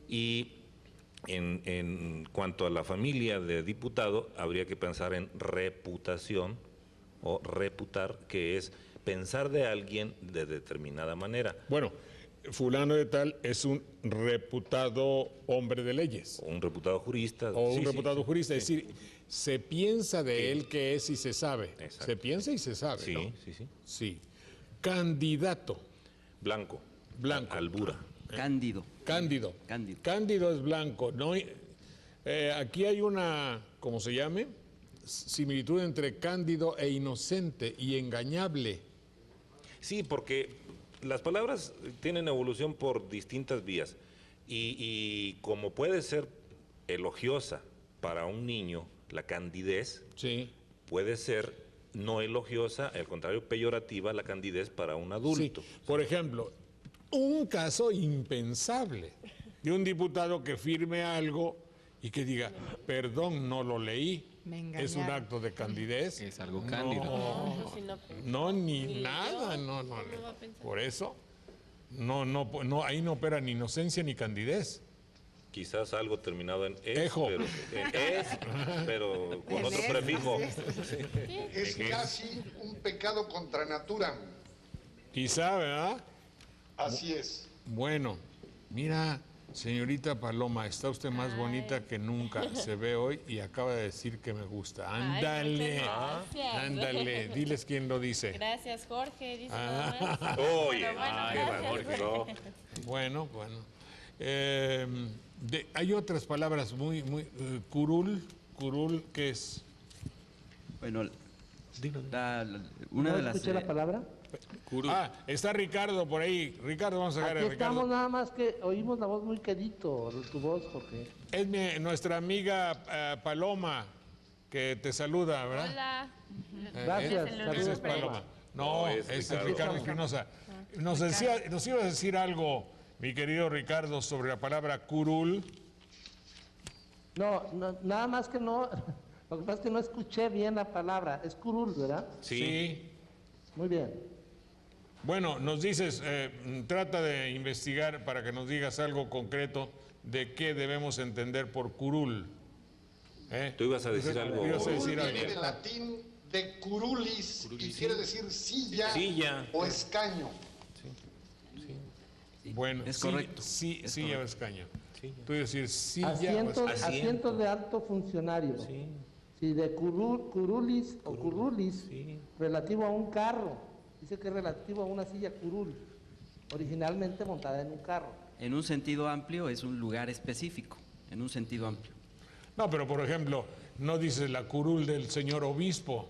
Y en cuanto a la familia de diputado, habría que pensar en reputación o reputar, que es pensar de alguien de determinada manera. Bueno, fulano de tal es un reputado hombre de leyes. O un reputado jurista. O un Sí, reputado sí, jurista. Es decir, se piensa de él que es y se sabe. Exacto. Se piensa y se sabe, Sí, ¿no? sí, sí. Sí. Candidato. Blanco. Blanco. Albura. Cándido. Cándido. Cándido. Cándido es blanco. No, aquí hay una, ¿cómo se llame? similitud entre cándido e inocente y engañable. Sí, porque las palabras tienen evolución por distintas vías y como puede ser elogiosa para un niño, la candidez, Sí. puede ser no elogiosa, al contrario, peyorativa, la candidez para un adulto. Sí. Por ejemplo, un caso impensable de un diputado que firme algo y que diga, perdón, no lo leí. Me Es un engañaron. acto de candidez. Es algo cándido. No, ni nada, no. Por eso, no, ahí no opera ni inocencia ni candidez. Quizás algo terminado en es, Ejo. pero con En otro es, prefijo. Es casi un pecado contra natura. Quizá, ¿verdad? Así es. Bueno, mira, señorita Paloma, está usted más bonita que nunca. Se ve hoy y acaba de decir que me gusta. Ándale, gracias. ándale. Diles quién lo dice. Gracias, Jorge. Dice Ah. nada más. Oye, Pero bueno, ay, gracias. Jorge, no. Bueno. Hay otras palabras muy, curul, ¿qué es? Bueno, una de las... escuché la palabra? Ah, está Ricardo por ahí. Ricardo, vamos a sacar Aquí a Ricardo. estamos, nada más que oímos la voz muy quedito, tu voz, Jorge. Es nuestra amiga Paloma que te saluda, ¿verdad? Hola. Gracias, Es el saludos. Esa es Paloma. No, es es Ricardo. Ricardo Espinosa. Nos iba a decir algo, mi querido Ricardo, sobre la palabra curul. No, nada más que no, lo que pasa es que no escuché bien la palabra, es curul, ¿verdad? Sí. Muy bien. Bueno, nos dices, trata de investigar para que nos digas algo concreto de qué debemos entender por curul. Tú ibas a decir algo. Ibas a decir Curul algo. viene del latín de curulis y quiere decir silla, o escaño. Bueno, Es sí, correcto. Sí, Es silla o escaño. Tú decir silla o Asientos, escaño. asientos de alto funcionario. Sí, de curulis o currulis, relativo a un carro. Dice que es relativo a una silla curul, originalmente montada en un carro. En un sentido amplio es un lugar específico, en un sentido amplio. No, pero por ejemplo, no dices la curul del señor obispo.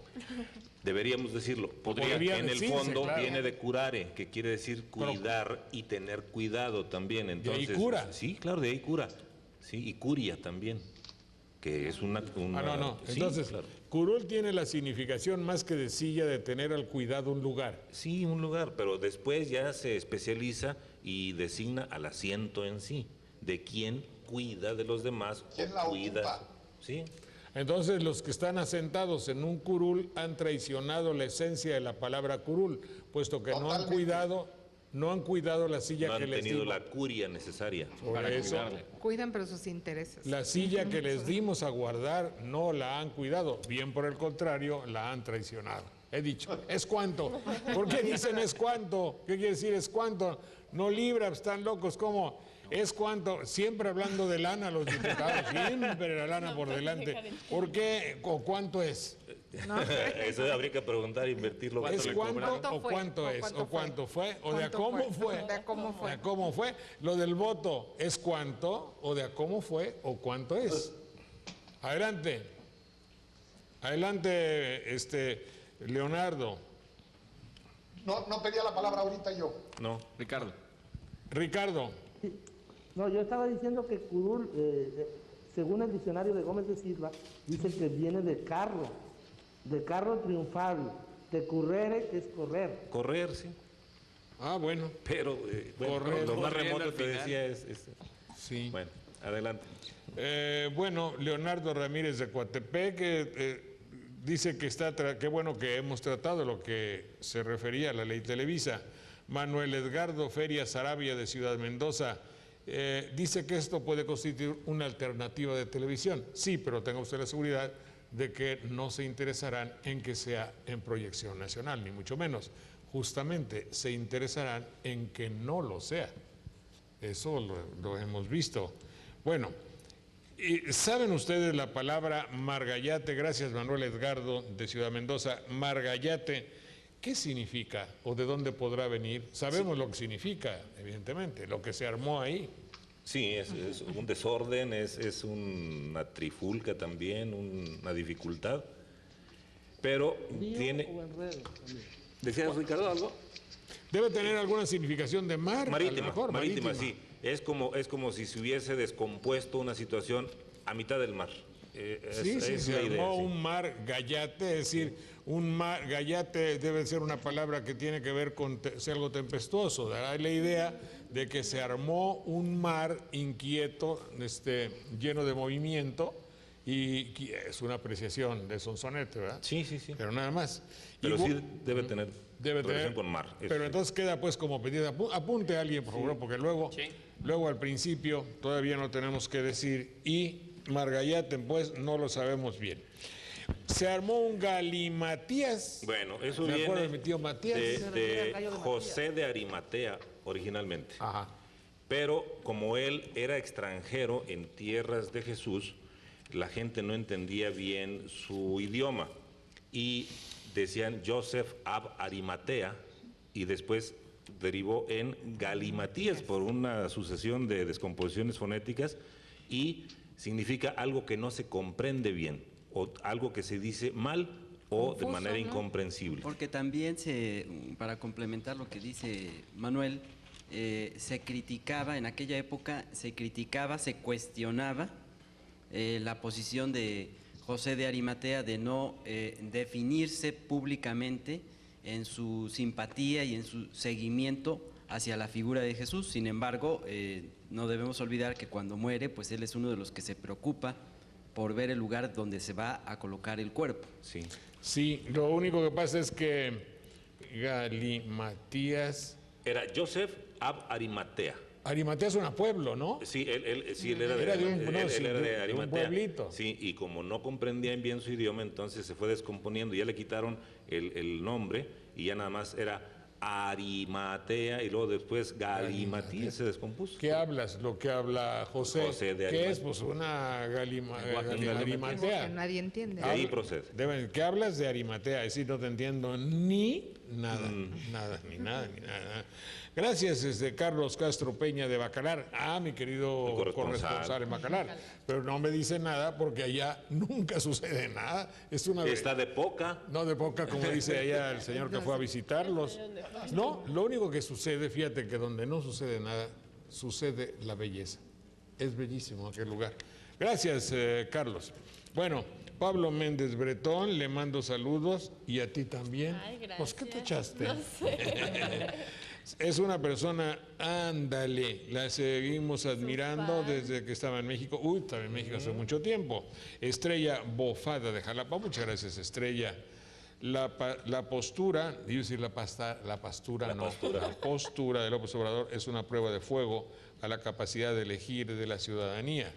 Deberíamos decirlo. Podría En el decirse, fondo claro. viene de curare, que quiere decir cuidar y tener cuidado también. Entonces, ahí cura. Sí, claro, de ahí cura. Sí, y curia también, que es una No. sí, Entonces, claro. curul tiene la significación más que de silla de tener al cuidado un lugar. Sí, un lugar, pero después ya se especializa y designa al asiento en sí, de quien cuida de los demás ¿Quién o la cuida. ocupa? Sí, Entonces, los que están asentados en un curul han traicionado la esencia de la palabra curul, puesto que Totalmente. no han cuidado la silla no que han les tenido dimos. la curia necesaria. Por eso, Cuidan pero sus intereses. la silla que les dimos a guardar no la han cuidado, bien por el contrario, la han traicionado. He dicho, ¿es cuánto? ¿Por qué dicen es cuánto? ¿Qué quiere decir es cuánto? No libra, están locos, ¿cómo? Es cuánto, siempre hablando de lana los diputados, siempre la lana por delante. ¿Por qué o cuánto es? Eso habría que preguntar, invertirlo. ¿Es cuánto ¿Cuánto o fue? cuánto ¿O es? cuánto ¿O cuánto fue? ¿O de a ¿Cuánto cómo fue? fue? De a cómo fue. ¿De a cómo fue? Lo del voto, ¿es cuánto? ¿O de a cómo fue? ¿O cuánto es? Adelante. Adelante, Leonardo. No pedía la palabra ahorita yo. No. Ricardo. Ricardo. No, yo estaba diciendo que curul, según el diccionario de Gómez de Silva, dice que viene de carro triunfal, de currere es correr. Correr, sí. Ah, bueno. Pero Correr, lo más corriendo remoto al que final. decía es. Sí. Bueno, adelante. Bueno, Leonardo Ramírez de Coatepec dice que qué bueno que hemos tratado lo que se refería a la ley Televisa. Manuel Edgardo Ferias Sarabia de Ciudad Mendoza dice que esto puede constituir una alternativa de televisión. Sí, pero tenga usted la seguridad de que no se interesarán en que sea en proyección nacional, ni mucho menos. Justamente se interesarán en que no lo sea. Eso lo hemos visto. Bueno, ¿saben ustedes la palabra margallate? Gracias, Manuel Edgardo de Ciudad Mendoza. Margallate, ¿qué significa o de dónde podrá venir? Sabemos lo que significa, evidentemente, lo que se armó ahí. Sí, es un desorden, es una trifulca también, una dificultad. pero ¿Lío tiene... o enredo? ¿Decías, Ricardo, algo? Debe tener alguna significación de mar. A lo Marítima, mejor, marítima, sí. Es como si se hubiese descompuesto una situación a mitad del mar. Sí, se la idea, armó sí. un mar gallate, es decir, un mar gallate debe ser una palabra que tiene que ver con ser algo tempestuoso. Dará la idea de que se armó un mar inquieto, lleno de movimiento, y es una apreciación de Sonsonete, ¿verdad? Sí. Pero nada más. Pero Y sí debe tener debe relación tener, con mar. eso pero sí. entonces queda pues como pedido, apunte a alguien por favor, porque luego al principio todavía no tenemos que decir y Margallaten pues no lo sabemos bien. Se armó un galimatías. Bueno, eso Me acuerdo viene de mi tío Matías. de José de Arimatea originalmente. Ajá. Pero como él era extranjero en tierras de Jesús, la gente no entendía bien su idioma y decían Joseph ab Arimatea y después derivó en Galimatías por una sucesión de descomposiciones fonéticas y significa algo que no se comprende bien o algo que se dice mal o de manera incomprensible. Porque también para complementar lo que dice Manuel, se criticaba, en aquella época se cuestionaba la posición de José de Arimatea de no definirse públicamente en su simpatía y en su seguimiento hacia la figura de Jesús. Sin embargo, no debemos olvidar que cuando muere, pues él es uno de los que se preocupa por ver el lugar donde se va a colocar el cuerpo. Sí. Sí, lo único que pasa es que Galimatías... Era Joseph ab Arimatea. Arimatea es un pueblo, ¿no? Sí, él era de, Era de un- él no, era sí, de de un Arimatea. pueblito. Sí, y como no comprendían bien su idioma, entonces se fue descomponiendo. Ya le quitaron el nombre y ya nada más era Arimatea y luego después Galimatías se descompuso. ¿Qué hablas? Lo que habla José. José de ¿Qué Arimatea. es? Pues una Lenguaje Arimatea. Que nadie entiende. De ahí procede. ¿Qué hablas de Arimatea? Es decir, no te entiendo ni nada, ni nada. Gracias, Carlos Castro Peña de Bacalar. Mi querido El corresponsal en Bacalar. Pero no me dice nada porque allá nunca sucede nada. Es una Está de poca. No de poca, como dice allá el señor que fue a visitarlos. No, lo único que sucede, fíjate que donde no sucede nada, sucede la belleza. Es bellísimo aquel lugar. Gracias, Carlos. Bueno, Pablo Méndez Bretón, le mando saludos y a ti también. Ay, gracias. Pues, ¿qué te echaste? No sé. Es una persona, ándale, la seguimos admirando desde que estaba en México. Estaba en México hace mucho tiempo. Estrella Bofada de Jalapa. Muchas gracias, Estrella. La postura, iba a decir la postura de López Obrador es una prueba de fuego a la capacidad de elegir de la ciudadanía.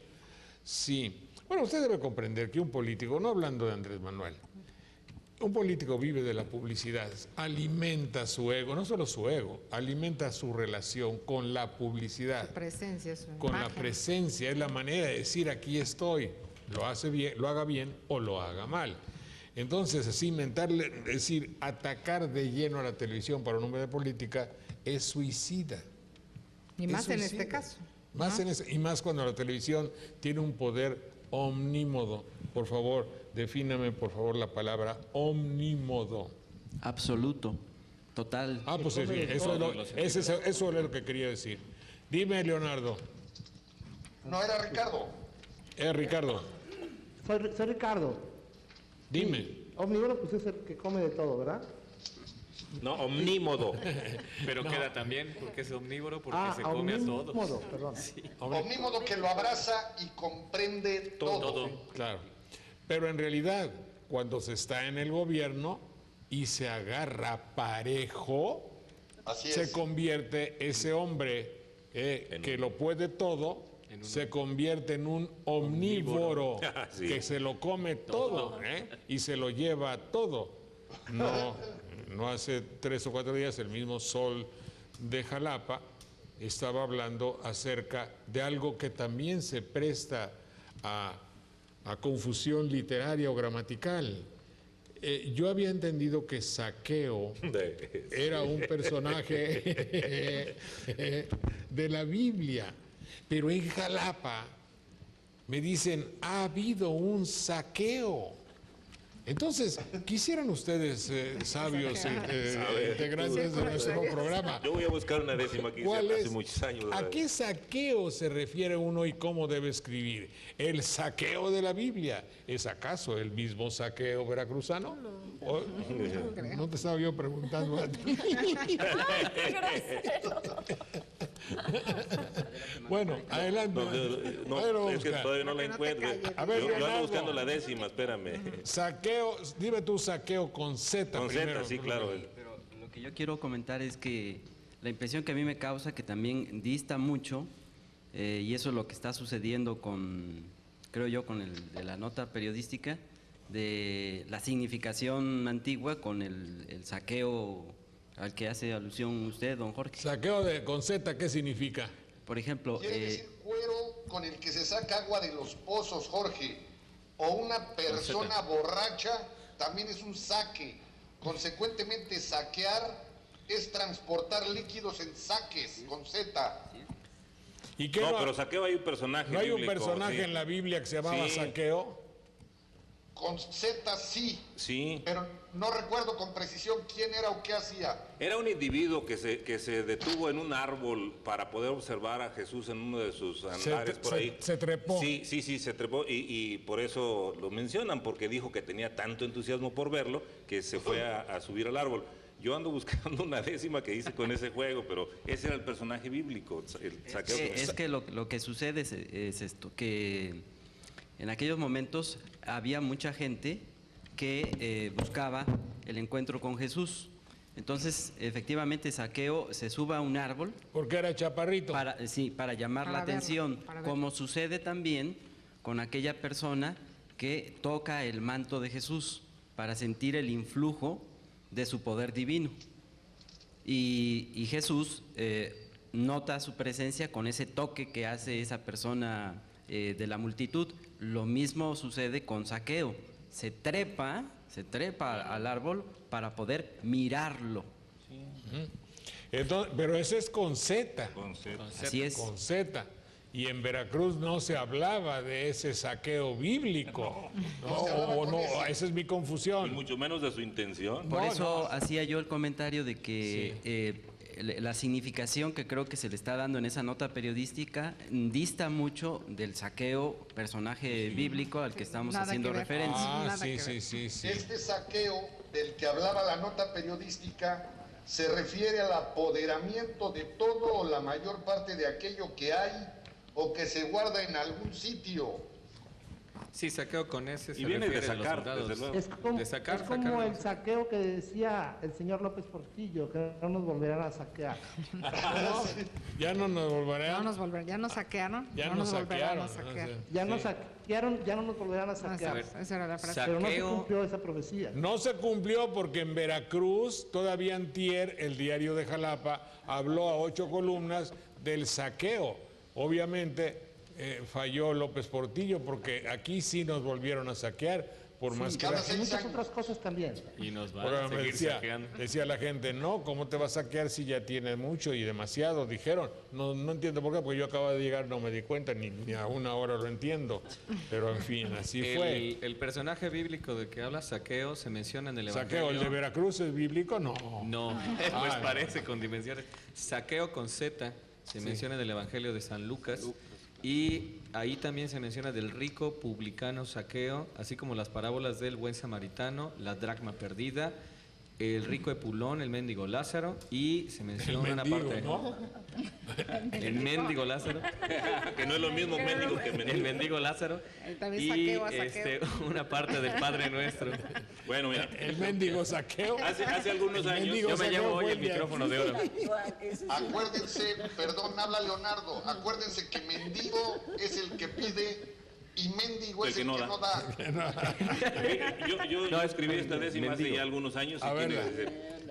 Sí. Bueno, usted debe comprender que un político, no hablando de Andrés Manuel, un político vive de la publicidad, alimenta su ego, no solo su ego, alimenta su relación con la publicidad. Su presencia, su Con la imagen. presencia, es la manera de decir aquí estoy, lo hace bien, lo haga bien o lo haga mal. Entonces, así inventarle, es decir, atacar de lleno a la televisión para un hombre de política es suicida. Y Es más en suicida. este caso. Más y más cuando la televisión tiene un poder omnímodo. Por favor, defíname por favor la palabra omnímodo. Absoluto, total. Pues eso es lo que quería decir. Dime, Leonardo. No era Ricardo. Ricardo, Soy Ricardo. dime. Omnívoro, pues es el que come de todo, ¿verdad? No, omnímodo. Pero queda también porque es omnívoro, porque se come a todos. Omnímodo, perdón. Omnímodo que lo abraza y comprende todo. Claro. Pero en realidad, cuando se está en el gobierno y se agarra parejo, Así se es. convierte ese hombre que lo puede todo, se convierte en un omnívoro Sí. que se lo come todo y se lo lleva todo. No hace 3 o 4 días el mismo Sol de Jalapa estaba hablando acerca de algo que también se presta a confusión literaria o gramatical. Yo había entendido que Zaqueo era un personaje de la Biblia, pero en Jalapa me dicen, ha habido un saqueo. Entonces, quisieran ustedes, sabios integrantes de nuestro programa. Yo voy a buscar una décima que hice hace muchos años. ¿A qué saqueo se refiere uno y cómo debe escribir? ¿El saqueo de la Biblia es acaso el mismo saqueo veracruzano? No te estaba yo preguntando a ti. Bueno, adelante. No, es que todavía no la encuentro. A ver, yo ando buscando la décima, espérame. Saqueo, dime tú saqueo con Z. Con primero, Z, sí, claro. Pero lo que yo quiero comentar es que la impresión que a mí me causa que también dista mucho, y eso es lo que está sucediendo con, creo yo, con de la nota periodística, de la significación antigua con el saqueo al que hace alusión usted, don Jorge. Saqueo con Z, ¿qué significa? Por ejemplo... Quiere decir cuero con el que se saca agua de los pozos, Jorge. O una persona borracha también es un saque. Consecuentemente, saquear es transportar líquidos en saques, con Z. ¿Y qué No, pero saqueo hay un personaje ¿No hay un bíblico, personaje sí. en la Biblia que se llamaba Sí. Saqueo? Con Z sí, Sí. pero no recuerdo con precisión quién era o qué hacía. Era un individuo que se detuvo en un árbol para poder observar a Jesús en uno de sus andares por ahí. Se trepó. Sí, se trepó y por eso lo mencionan, porque dijo que tenía tanto entusiasmo por verlo que se fue a subir al árbol. Yo ando buscando una décima que hice con ese juego, pero ese era el personaje bíblico, el saqueo. Es que lo que sucede es esto, que en aquellos momentos había mucha gente que buscaba el encuentro con Jesús. Entonces, efectivamente, Saqueo se sube a un árbol. Porque era chaparrito. Para llamar la atención, como sucede también con aquella persona que toca el manto de Jesús para sentir el influjo de su poder divino. Y Jesús nota su presencia con ese toque que hace esa persona de la multitud. Lo mismo sucede con Saqueo. Se trepa al árbol para poder mirarlo. Entonces, pero ese es con Z. Con Z. Así es. Con Z. Y en Veracruz no se hablaba de ese saqueo bíblico. No, esa es mi Y confusión. mucho menos de su intención. Por eso hacía yo el comentario de que la significación que creo que se le está dando en esa nota periodística dista mucho del Saqueo, personaje bíblico al que estamos Nada haciendo que ver. referencia. Sí. Este saqueo del que hablaba la nota periodística se refiere al apoderamiento de todo o la mayor parte de aquello que hay o que se guarda en algún sitio. Sí, saqueo con ese se Y viene de refiere a los sacar, soldados. desde luego. Es como, De sacar, es como sacar. el saqueo que decía el señor López Portillo, que no nos volverán a saquear. Ya no nos volverán. Ya nos saquearon. Ya no nos volverán a saquearon. saquear. Ya nos saquearon, ya no nos volverán a saquear. Esa era la frase. Pero no se Saqueo. cumplió esa profecía. No se cumplió porque en Veracruz, todavía antier, el diario de Jalapa habló a 8 columnas del saqueo. Obviamente falló López Portillo porque aquí sí nos volvieron a saquear, por más que cada la seis Y muchas años. otras cosas también. Y nos van Ahora a me seguir saqueando. decía la gente, no, ¿cómo te vas a saquear si ya tienes mucho y demasiado? Dijeron, no entiendo por qué, porque yo acabo de llegar, no me di cuenta, ni a una hora lo entiendo. Pero en fin, así fue. El personaje bíblico de que habla Saqueo se menciona en el Evangelio. ¿Saqueo, el de Veracruz es bíblico? No. No, pues Ah, parece con dimensiones. Saqueo con Z se menciona en el Evangelio de San Lucas. Y ahí también se menciona del rico publicano Saqueo, así como las parábolas del buen samaritano, la dracma perdida, el rico Epulón, el mendigo Lázaro, y se menciona una mendigo, parte. ¿no? El mendigo Lázaro. Que no es lo mismo mendigo que El mendigo. mendigo Lázaro. También Y saqueo a saqueo. una parte del Padre Nuestro. Bueno, mira, El mendigo saqueo. hace algunos El años. mendigo Yo me saqueo llevo hoy fue el de micrófono aquí. de oro. Acuérdense, perdón, habla Leonardo, acuérdense que mendigo es el que pide y mendigo es el que no da. Yo escribí esta décima hace mendigo. ya algunos años. A Y verla.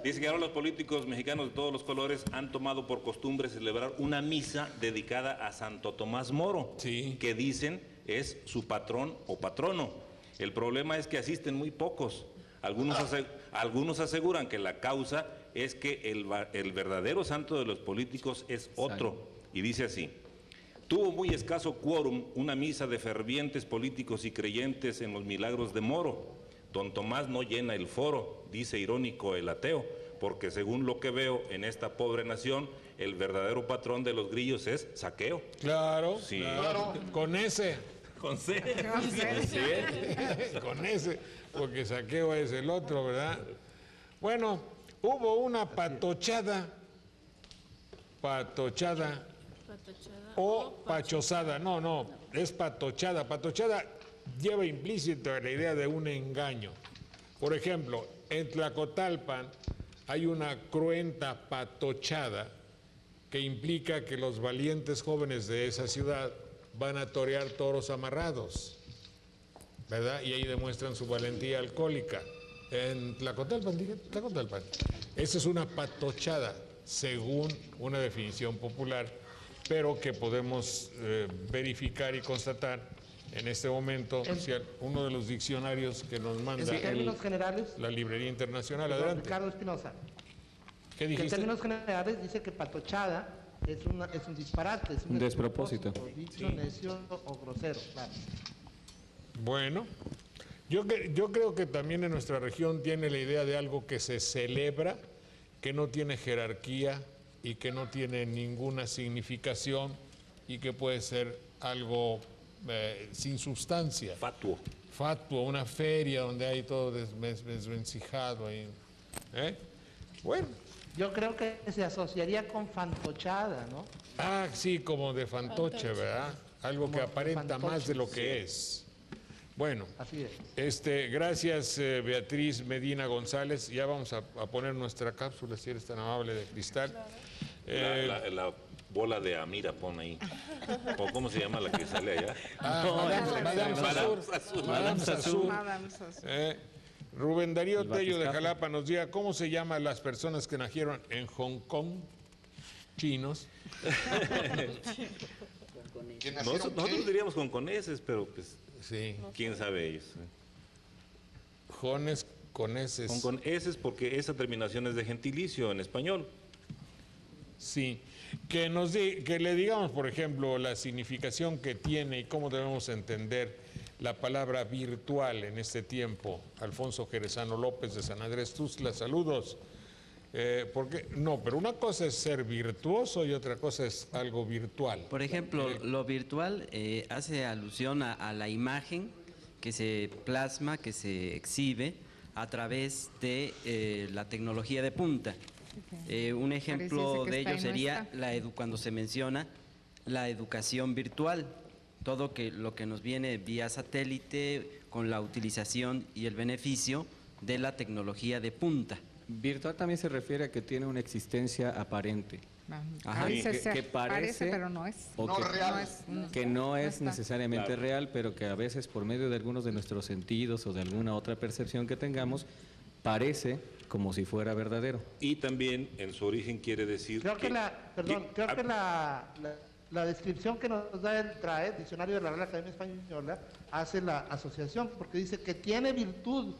dice que ahora los políticos mexicanos de todos los colores han tomado por costumbre celebrar una misa dedicada a Santo Tomás Moro, Sí. que dicen es su patrón o patrono. El problema es que asisten muy pocos. Algunos aseguran que la causa es que el verdadero santo de los políticos es otro. Y dice así: tuvo muy escaso quórum una misa de fervientes políticos y creyentes en los milagros de Moro. Don Tomás no llena el foro, dice irónico el ateo, porque según lo que veo en esta pobre nación, el verdadero patrón de los grillos es Saqueo. Claro, Sí. claro, con ese. Con C. Con ese, porque Saqueo es el otro, ¿verdad? Bueno, hubo una patochada o pachosada. No, es patochada. Patochada lleva implícito la idea de un engaño. Por ejemplo, en Tlacotalpan hay una cruenta patochada que implica que los valientes jóvenes de esa ciudad van a torear toros amarrados, ¿verdad? Y ahí demuestran su valentía alcohólica. En Tlacotalpan, dije, Tlacotalpan. Esa es una patochada, según una definición popular, pero que podemos verificar y constatar en este momento, uno de los diccionarios que nos manda en términos generales, la Librería Internacional. Adelante. Ricardo Espinosa. ¿Qué dijiste? En términos generales dice que patochada es un disparate, es un despropósito. Dicho, necio o grosero, claro. Bueno, yo creo que también en nuestra región tiene la idea de algo que se celebra, que no tiene jerarquía y que no tiene ninguna significación y que puede ser algo sin sustancia. Fatuo. Fatuo, una feria donde hay todo desvencijado ahí. Bueno. Yo creo que se asociaría con fantochada, ¿no? Ah, sí, como de fantoche, ¿verdad? Algo que aparenta más de lo que es. Bueno, así es. Gracias Beatriz Medina González. Ya vamos a poner nuestra cápsula, si eres tan amable, de cristal. La bola de Amira, pon ahí. ¿O cómo se llama la que sale allá? Madame Sassur. Rubén Darío Tello de Jalapa nos diga cómo se llaman las personas que nacieron en Hong Kong, chinos. Nosotros diríamos con coneses, pero pues sí. ¿Quién sabe ellos? Jones con eses. Con eses porque esa terminación es de gentilicio en español. Sí. Que le digamos, por ejemplo, la significación que tiene y cómo debemos entender la palabra virtual en este tiempo. Alfonso Jerezano López de San Andrés Tuxtla, saludos. Porque no, pero una cosa es ser virtuoso y otra cosa es algo virtual. Por ejemplo, lo virtual hace alusión a la imagen que se plasma, que se exhibe a través de la tecnología de punta. Un ejemplo de ello sería cuando se menciona la educación virtual, todo lo que nos viene vía satélite con la utilización y el beneficio de la tecnología de punta. Virtual también se refiere a que tiene una existencia aparente. Ajá. Que parece, pero no es. O no que, real. Que no es está. necesariamente Claro. real, pero que a veces por medio de algunos de nuestros sentidos o de alguna otra percepción que tengamos, parece como si fuera verdadero. Y también en su origen quiere decir Creo que la descripción que nos da el TRAE, Diccionario de la Real Academia Española, hace la asociación porque dice que tiene virtud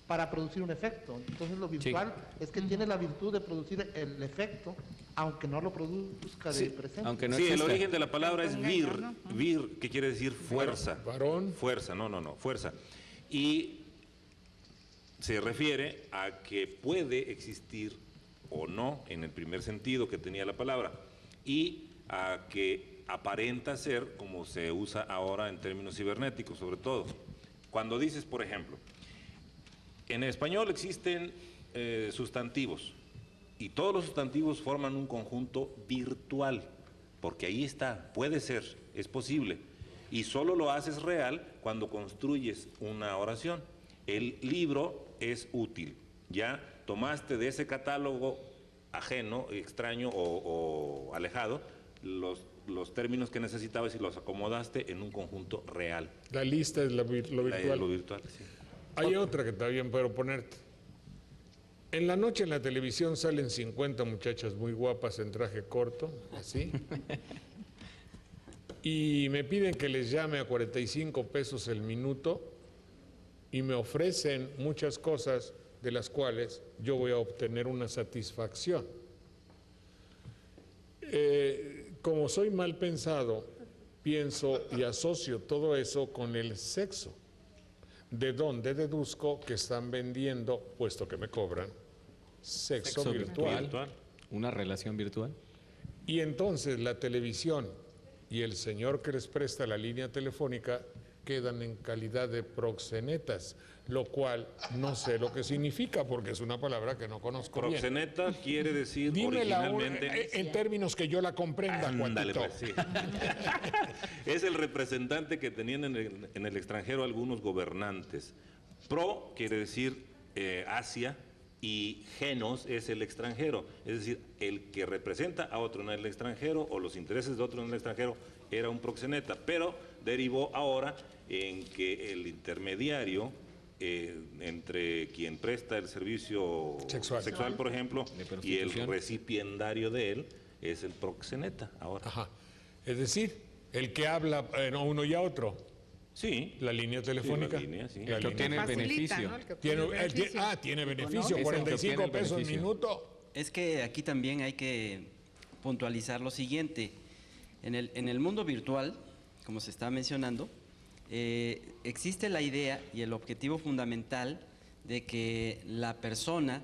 para producir un efecto. Entonces lo virtual es que tiene la virtud de producir el efecto, aunque no lo produzca de presente. Aunque no sí, el exista. origen de la palabra es vir, vir, que quiere decir fuerza. Varón. Fuerza, no, fuerza. Y se refiere a que puede existir o no, en el primer sentido que tenía la palabra, y a que aparenta ser como se usa ahora en términos cibernéticos, sobre todo. Cuando dices, por ejemplo, en español existen sustantivos, y todos los sustantivos forman un conjunto virtual, porque ahí está, puede ser, es posible, y solo lo haces real cuando construyes una oración. El libro es útil, ya tomaste de ese catálogo ajeno, extraño o alejado, los términos que necesitabas y los acomodaste en un conjunto real. La lista es lo virtual. Lo virtual, sí. Hay otra que también puedo ponerte. En la noche en la televisión salen 50 muchachas muy guapas en traje corto, así. Y me piden que les llame a 45 pesos el minuto y me ofrecen muchas cosas de las cuales yo voy a obtener una satisfacción. Como soy mal pensado, pienso y asocio todo eso con el sexo. de donde deduzco que están vendiendo, puesto que me cobran, sexo virtual. Una relación virtual. Y entonces la televisión y el señor que les presta la línea telefónica quedan en calidad de proxenetas, lo cual no sé lo que significa porque es una palabra que no conozco bien. Proxeneta quiere decir Dímela originalmente... en términos que yo la comprenda, Ándale, Juanito. pues, sí. Es el representante que tenían en el extranjero algunos gobernantes. Pro quiere decir Asia y genos es el extranjero. Es decir, el que representa a otro en el extranjero o los intereses de otro en el extranjero era un proxeneta, pero derivó ahora en que el intermediario entre quien presta el servicio sexual, por ejemplo, y el recipiendario de él es el proxeneta ahora. Ajá. Es decir, el que habla uno y a otro. Sí. La línea telefónica. Sí, la línea, sí. La línea. Tiene el beneficio. Tiene beneficio, 45 pesos el minuto. Es que aquí también hay que puntualizar lo siguiente. En el mundo virtual, como se está mencionando, existe la idea y el objetivo fundamental de que la persona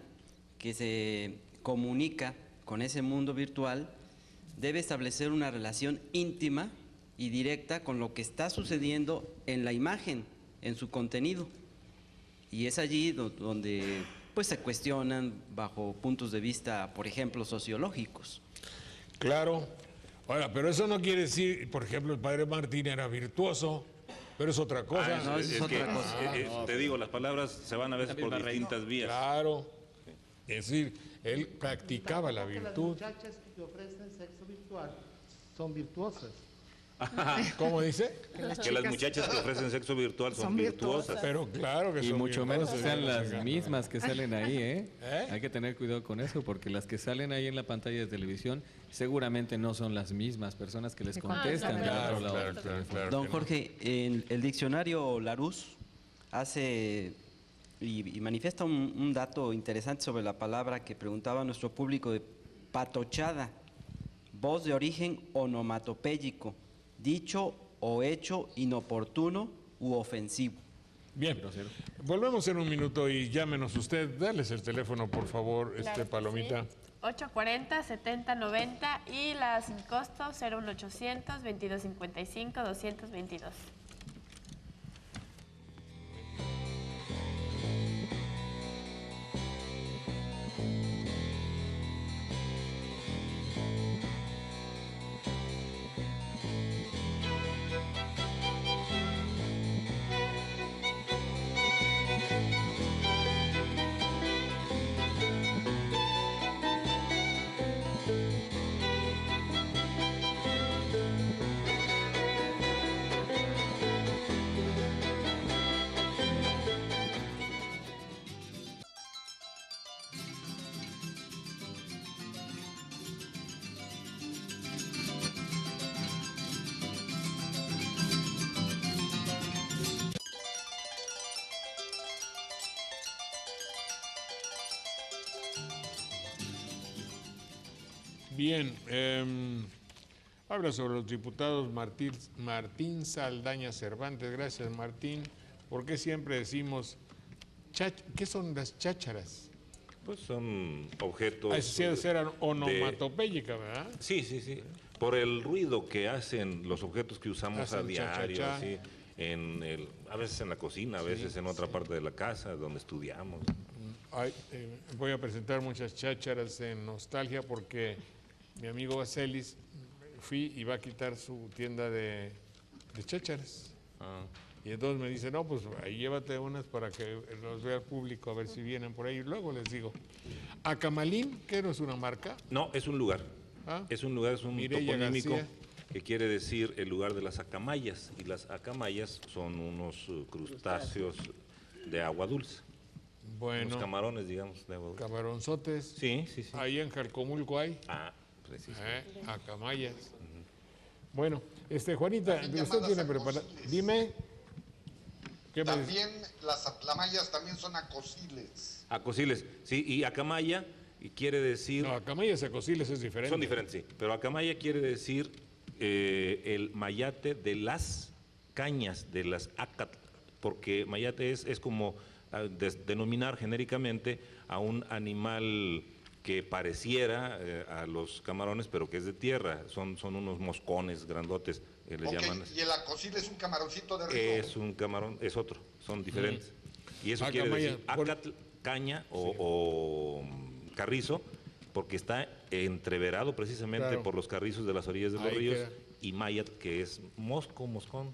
que se comunica con ese mundo virtual debe establecer una relación íntima y directa con lo que está sucediendo en la imagen, en su contenido. Y es allí donde pues se cuestionan bajo puntos de vista, por ejemplo, sociológicos. Claro. Ahora, pero eso no quiere decir, por ejemplo, el padre Martín era virtuoso, pero es otra cosa. No, eso es otra cosa. Te digo, las palabras se van a veces por distintas vías. Claro. Es decir, él practicaba la virtud. Las muchachas que ofrecen sexo virtual son virtuosas. ¿Cómo dice? Que las muchachas que ofrecen sexo virtual son virtuosas. Pero claro que Y son mucho menos que virtuosas. sean las mismas que salen ahí, ¿eh? ¿Eh? Hay que tener cuidado con eso, porque las que salen ahí en la pantalla de televisión seguramente no son las mismas personas que les contestan del otro lado. Claro Don que Jorge, en el diccionario Larousse hace y manifiesta un dato interesante sobre la palabra que preguntaba nuestro público de patochada, voz de origen onomatopéyico, dicho o hecho inoportuno u ofensivo. Bien, volvemos en un minuto y llámenos usted. Dales el teléfono, por favor, Claro que Palomita. sí. 840-7090 y la sin costo 01800-2255-222. Bien, habla sobre los diputados Martín Saldaña Cervantes. Gracias, Martín. ¿Por qué siempre decimos, qué son las chácharas? Pues son objetos... Esas eran onomatopéyicas, ¿verdad? Sí, sí, sí. Por el ruido que hacen los objetos que usamos a Hacen diario, cha-cha-cha. así, a veces en la cocina, a veces en otra parte de la casa donde estudiamos. Voy a presentar muchas chácharas en nostalgia porque mi amigo Baselis fui y va a quitar su tienda de chácharas. Y entonces me dice, no, pues ahí llévate unas para que los vea el público, a ver si vienen por ahí. Y luego les digo, Acamalín, ¿qué no es una marca? No, es un lugar. ¿Ah? Es un lugar, es un Mireya toponímico García. que quiere decir el lugar de las acamayas. Y las acamayas son unos crustáceos de agua dulce. Bueno, Unos camarones, digamos, de agua dulce. camaronzotes. Sí, sí, sí. Ahí en Jalcomulco hay, Precisamente. acamayas. Bueno, Juanita, También usted tiene llamadas preparado. acosiles. Dime. ¿Qué me También las atlamayas también son acosiles. Acosiles, sí, y acamaya quiere decir... No, acamayas y acosiles es diferente. Son diferentes, sí. Pero acamaya quiere decir el mayate de las cañas, de las porque mayate es como denominar genéricamente a un animal que pareciera a los camarones, pero que es de tierra. Son unos moscones grandotes, les llaman así. Y el acocil es un camaroncito de río. Es un camarón, es otro, son diferentes. Y eso quiere decir acatl, caña o carrizo, porque está entreverado precisamente por los carrizos de las orillas de los ríos, y mayat, que es moscón.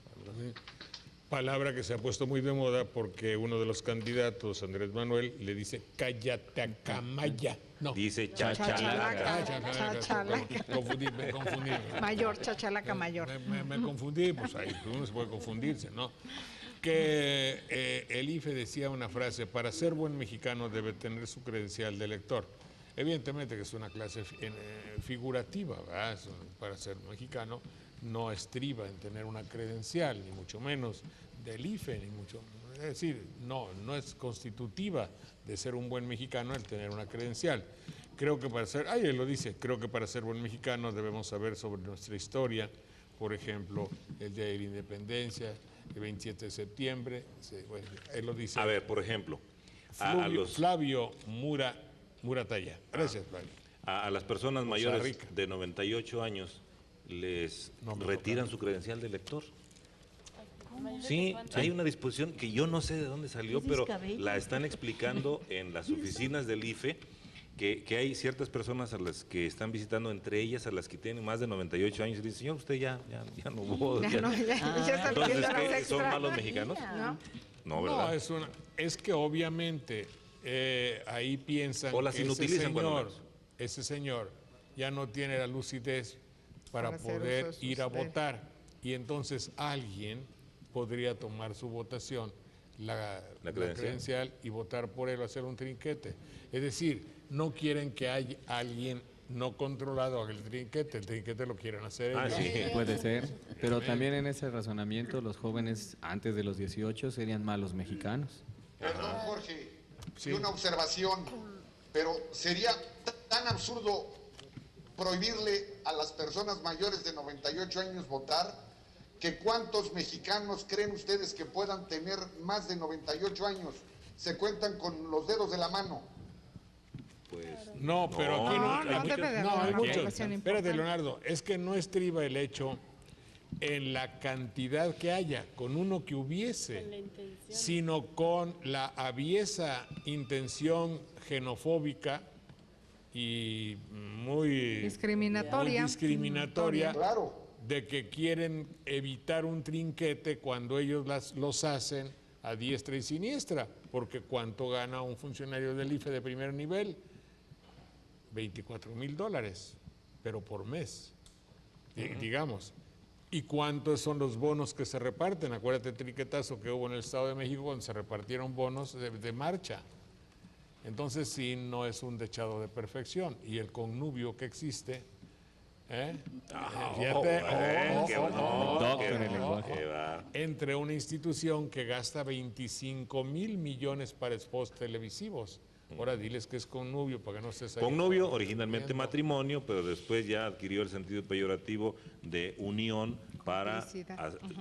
Palabra que se ha puesto muy de moda porque uno de los candidatos, Andrés Manuel, le dice Cayatacamaya. No. Dice chachalaca. Me confundí. Mayor, chachalaca mayor. Me confundí, pues ahí uno se puede confundirse, ¿no? Que el IFE decía una frase: para ser buen mexicano debe tener su credencial de elector. Evidentemente que es una clase figurativa, ¿verdad? Para ser mexicano no estriba en tener una credencial, ni mucho menos del IFE, ni mucho, es decir, no es constitutiva de ser un buen mexicano el tener una credencial. Creo que para ser, él lo dice, creo que para ser buen mexicano debemos saber sobre nuestra historia, por ejemplo, el Día de la Independencia, el 27 de septiembre, bueno, él lo dice. A ver, por ejemplo, Flavio Muratalla. Gracias, Flavio. A las personas mayores de 98 años les retiran su credencial de elector. Sí, hay una disposición que yo no sé de dónde salió, pero la están explicando en las oficinas del IFE, que hay ciertas personas a las que están visitando, entre ellas a las que tienen más de 98 años, y dicen: señor, usted ya no hubo. Entonces, ¿qué? ¿Son malos mexicanos? No, ¿verdad? No, es que obviamente ahí piensan o las que ese señor ya no tiene la lucidez para poder ir a votar, y entonces alguien podría tomar su votación, la credencial, y votar por él o hacer un trinquete. Es decir, no quieren que haya alguien no controlado haga el trinquete lo quieren hacer ellos. Sí, puede ser, pero también en ese razonamiento los jóvenes antes de los 18 serían malos mexicanos. Perdón, Jorge, y una observación, pero sería tan absurdo prohibirle a las personas mayores de 98 años votar, que ¿cuántos mexicanos creen ustedes que puedan tener más de 98 años? Se cuentan con los dedos de la mano. Pues no, pero aquí hay muchos. Espérate, Leonardo, es que no estriba el hecho en la cantidad que haya, con uno que hubiese, sino con la aviesa intención xenofóbica y muy discriminatoria de que quieren evitar un trinquete cuando ellos los hacen a diestra y siniestra, porque ¿cuánto gana un funcionario del IFE de primer nivel? $24,000, pero por mes, digamos. ¿Y cuántos son los bonos que se reparten? Acuérdate el trinquetazo que hubo en el Estado de México cuando se repartieron bonos de marcha. Entonces sí, no es un dechado de perfección. Y el connubio que existe, entre una institución que gasta 25,000 millones para spots televisivos. Ahora diles que es connubio para que no se salga. Connubio, originalmente matrimonio, pero después ya adquirió el sentido peyorativo de unión para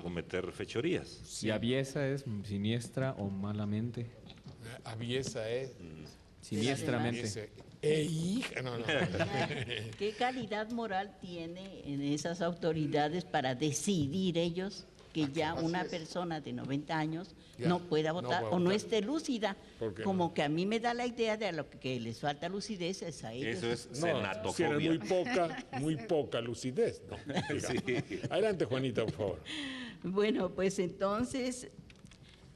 cometer fechorías. Si aviesa es siniestra o malamente. Aviesa es siniestramente. ¿Qué calidad moral tiene en esas autoridades para decidir ellos que ya una persona de 90 años no pueda votar o no esté lúcida? Como que a mí me da la idea de a lo que les falta lucidez es a ellos. Eso es senatofobia. Muy poca lucidez. ¿No? Adelante, Juanita, por favor. Bueno, pues entonces,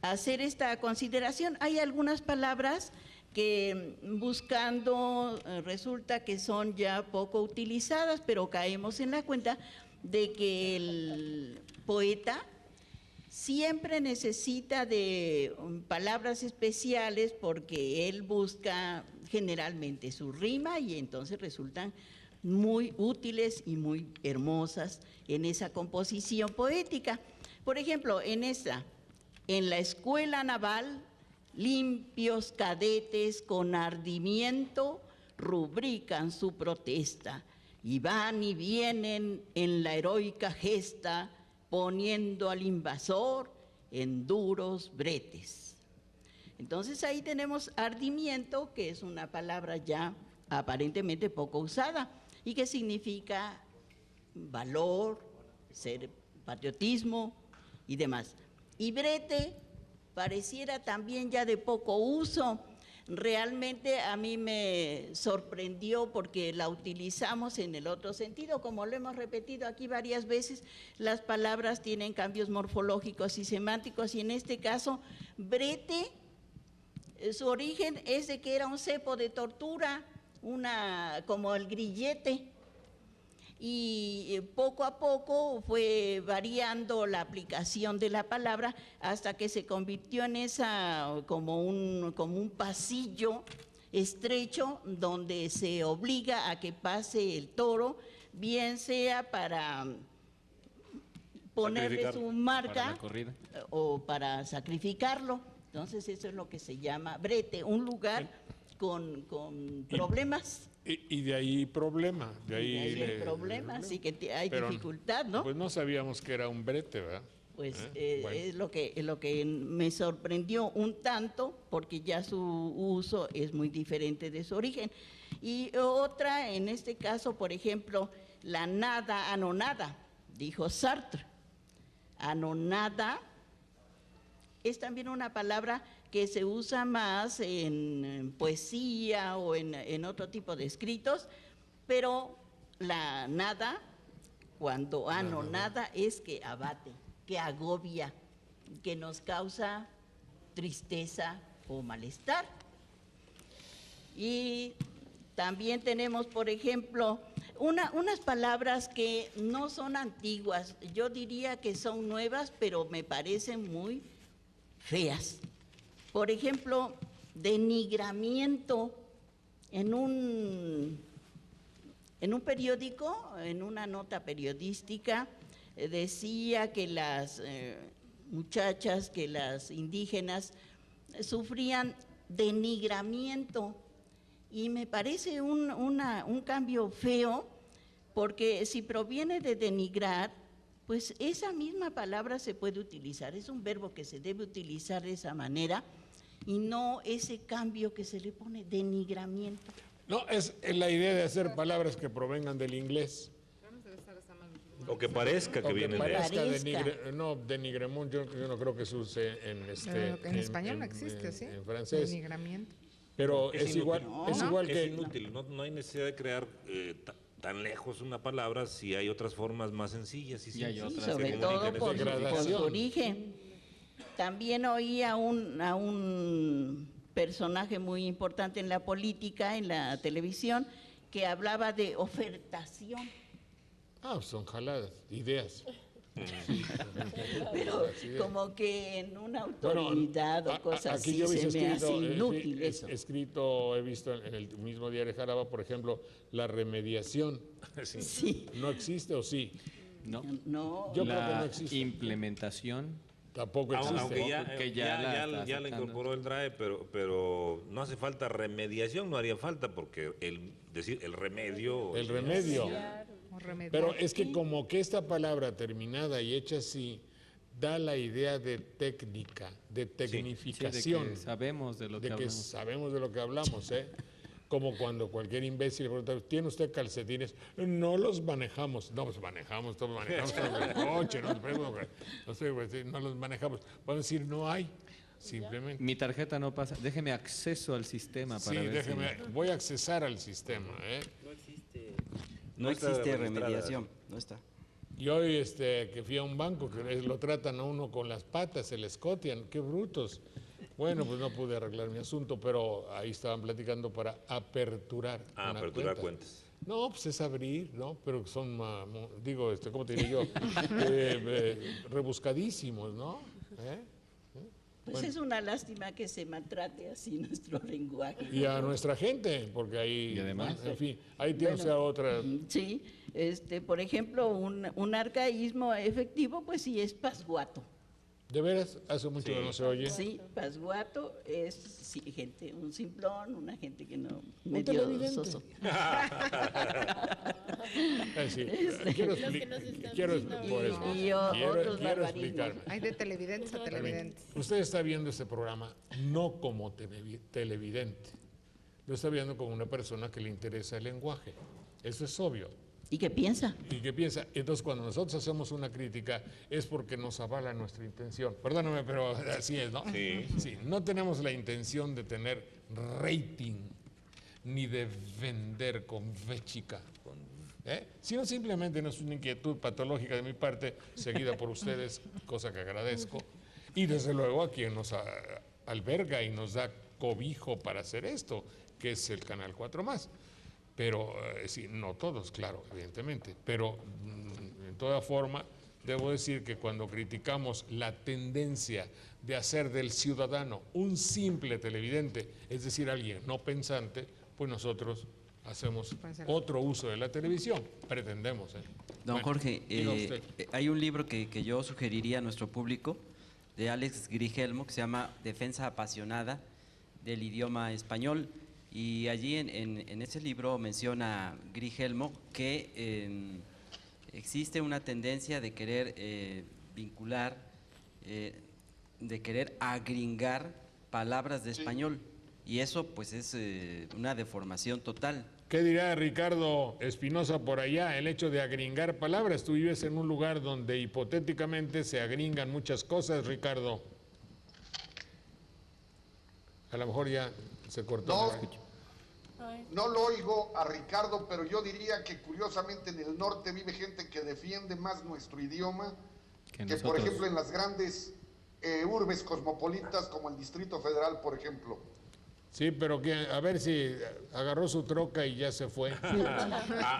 hacer esta consideración. Hay algunas palabras que buscando resulta que son ya poco utilizadas, pero caemos en la cuenta de que el poeta siempre necesita de palabras especiales porque él busca generalmente su rima y entonces resultan muy útiles y muy hermosas en esa composición poética. Por ejemplo, en la escuela naval, limpios cadetes con ardimiento rubrican su protesta y van y vienen en la heroica gesta poniendo al invasor en duros bretes. Entonces ahí tenemos ardimiento, que es una palabra ya aparentemente poco usada y que significa valor, ser patriotismo y demás. Y brete pareciera también ya de poco uso. Realmente a mí me sorprendió porque la utilizamos en el otro sentido, como lo hemos repetido aquí varias veces, las palabras tienen cambios morfológicos y semánticos, y en este caso, brete, su origen es de que era un cepo de tortura, como el grillete, y poco a poco fue variando la aplicación de la palabra hasta que se convirtió en como un pasillo estrecho donde se obliga a que pase el toro, bien sea para ponerle su marca para la corrida, o para sacrificarlo. Entonces eso es lo que se llama brete, un lugar con problemas. Y de ahí problema. De ahí el problema, así que hay dificultad, ¿no? Pues no sabíamos que era un brete, ¿verdad? Pues Bueno. es lo que me sorprendió un tanto, porque ya su uso es muy diferente de su origen. Y otra, en este caso, por ejemplo, la nada anonada, dijo Sartre. Anonada es también una palabra que se usa más en poesía o en otro tipo de escritos, pero la nada, cuando anonada, es que abate, que agobia, que nos causa tristeza o malestar. Y también tenemos, por ejemplo, unas palabras que no son antiguas, yo diría que son nuevas, pero me parecen muy feas. Por ejemplo, denigramiento. En un periódico, en una nota periodística, decía que las muchachas, que las indígenas sufrían denigramiento, y me parece un cambio feo, porque si proviene de denigrar, pues esa misma palabra se puede utilizar, es un verbo que se debe utilizar de esa manera, y no ese cambio que se le pone, denigramiento. No, es la idea de hacer palabras que provengan del inglés. O que parezca que viene de... No, denigrement yo no creo que se use en español no existe, ¿sí? En francés. Denigramiento. Pero es igual, que... Es inútil, no hay necesidad de crear tan lejos una palabra si hay otras formas más sencillas. Y hay otras, sobre todo por su origen. También oí a un personaje muy importante en la política, en la televisión, que hablaba de ofertación. Son jaladas, ideas. Pero como que en una autoridad o cosas así se me hace inútil eso. He visto en el mismo diario Jalapa, por ejemplo, la remediación. Sí. ¿No existe o sí? No. Yo creo que no existe. Implementación tampoco existe. Aunque ya la incorporó el DRAE, pero no hace falta remediación, no haría falta, porque el remedio... El remedio. Pero es que como que esta palabra terminada y hecha así, da la idea de técnica, de tecnificación. Sí, de que sabemos de lo que hablamos. Como cuando cualquier imbécil pregunta, ¿tiene usted calcetines? No los manejamos. No, pues manejamos todo el coche, no los manejamos. Podemos decir, no hay, simplemente. Mi tarjeta no pasa, déjeme acceso al sistema para ver voy a accesar al sistema. No existe remediación, no está. Y hoy que fui a un banco, que lo tratan a uno con las patas, se le escotian, qué brutos. Bueno, pues no pude arreglar mi asunto, pero ahí estaban platicando para aperturar aperturar cuentas. No, pues es abrir, ¿no? Pero son, ¿cómo te diré yo? Rebuscadísimos, ¿no? Pues bueno. Es una lástima que se maltrate así nuestro lenguaje. Y a nuestra gente, porque ahí, además, en fin, ahí tiene otra. Sí, por ejemplo, un arcaísmo efectivo, pues sí es pasguato. ¿De veras? Hace mucho que no se oye. Sí, pasguato es un simplón, una gente que no medio soso. Sí, otros quiero explicarme. Hay de televidentes a televidentes. Usted está viendo este programa no como televidente, lo está viendo como una persona que le interesa el lenguaje. Eso es obvio. ¿Y qué piensa? ¿Y qué piensa? Entonces, cuando nosotros hacemos una crítica, es porque nos avala nuestra intención. Perdóname, pero así es, ¿no? Sí. Sí, no tenemos la intención de tener rating, ni de vender con V chica, sino simplemente no es una inquietud patológica de mi parte, seguida por ustedes, cosa que agradezco, y desde luego a quien nos alberga y nos da cobijo para hacer esto, que es el Canal 4+. Pero, sí, no todos, claro, evidentemente, pero en toda forma, debo decir que cuando criticamos la tendencia de hacer del ciudadano un simple televidente, es decir, alguien no pensante, pues nosotros hacemos otro uso de la televisión, pretendemos. Don Jorge, hay un libro que yo sugeriría a nuestro público, de Alex Grigelmo, que se llama Defensa apasionada del idioma español. Y allí en ese libro menciona Grigelmo que existe una tendencia de querer vincular, de querer agringar palabras de español. Y eso pues es una deformación total. ¿Qué dirá Ricardo Espinosa por allá? El hecho de agringar palabras. Tú vives en un lugar donde hipotéticamente se agringan muchas cosas, Ricardo. A lo mejor ya se cortó. No lo oigo a Ricardo, pero yo diría que curiosamente en el norte vive gente que defiende más nuestro idioma que por ejemplo en las grandes urbes cosmopolitas como el Distrito Federal, por ejemplo. Sí, pero que a ver si agarró su troca y ya se fue.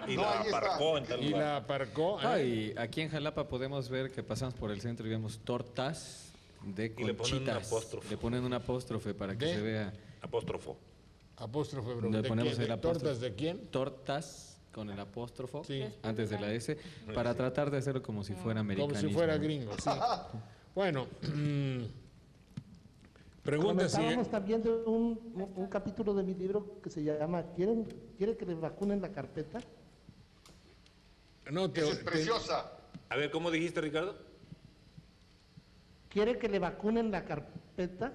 Y la aparcó en tal lugar. Y la aparcó. Y aquí en Jalapa podemos ver que pasamos por el centro y vemos tortas de conchitas. Y le ponen un apóstrofe. Le ponen un apóstrofe para que se vea. Apóstrofo. Apóstrofe, bro. Le ponemos el apóstrofe. ¿Tortas de quién? Tortas con el apóstrofo Sí. antes de la S, para tratar de hacerlo como si fuera americano. Como si fuera gringo, sí. Bueno, pregunta Comentábamos también de un capítulo de mi libro que se llama ¿Quiere que le vacunen la carpeta? No, Esa es preciosa. A ver, ¿cómo dijiste, Ricardo? ¿Quiere que le vacunen la carpeta?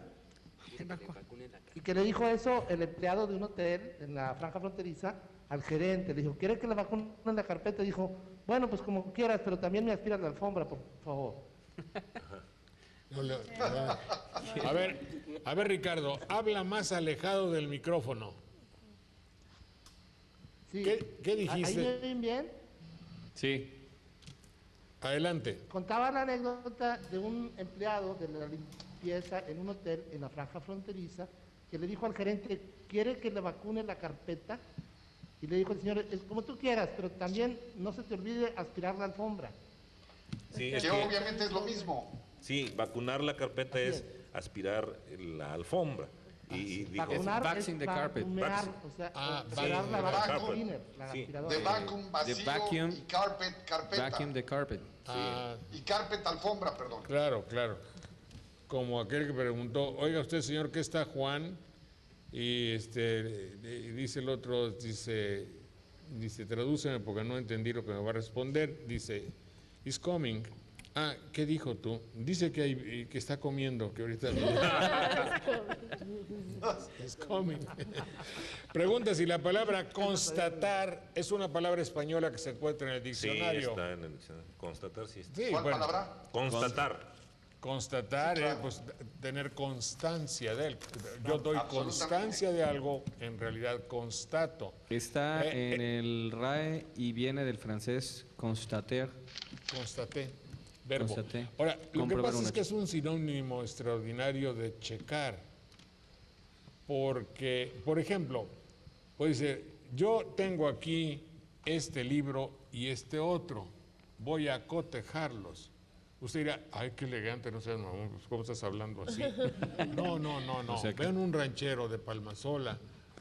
Y que le dijo eso el empleado de un hotel en la franja fronteriza al gerente. Le dijo, ¿quiere que le vacunen la carpeta? Y dijo, bueno, pues como quieras, pero también me aspiras la alfombra, por favor. A ver, Ricardo, habla más alejado del micrófono. Sí. ¿Qué dijiste? ¿Ahí me ven bien? Sí. Adelante. Contaba la anécdota de un empleado de la limpieza en un hotel en la franja fronteriza que le dijo al gerente, ¿quiere que le vacune la carpeta? Y le dijo el señor, es como tú quieras, pero también no se te olvide aspirar la alfombra. Sí, Que obviamente es lo mismo. Sí, vacunar la carpeta es aspirar la alfombra. Y dijo, Vacunar vaccine es the carpet. vacumear, o sea, aspirar sí, la the vacuum carpet. cleaner, la Sí. aspiradora. De vacuum, vacío vacuum, y carpeta. Vacuum the carpet. Y carpet alfombra, perdón. Claro. Como aquel que preguntó, oiga usted, señor, ¿qué está Juan? Y dice el otro, dice, tradúceme porque no entendí lo que me va a responder. Dice, is coming. Ah, ¿qué dijo tú? Dice que está comiendo, que ahorita... is coming. Pregunta si la palabra constatar es una palabra española que se encuentra en el sí, diccionario. está en el diccionario. Constatar, sí está. Sí, ¿Cuál bueno, palabra? Constatar. Constatar, Sí, claro. pues tener constancia de él. Yo doy Absolutamente. constancia de algo, en realidad constato. Está en el RAE y viene del francés constater. Constaté, verbo. Constaté. Ahora, lo que Comprobar pasa un es que hecho. es un sinónimo extraordinario de checar. Porque, por ejemplo, puede decir, yo tengo aquí este libro y este otro. Voy a cotejarlos. Usted dirá, ay, qué elegante, no sé, ¿cómo estás hablando así? No. O sea que- Vean un ranchero de Palmasola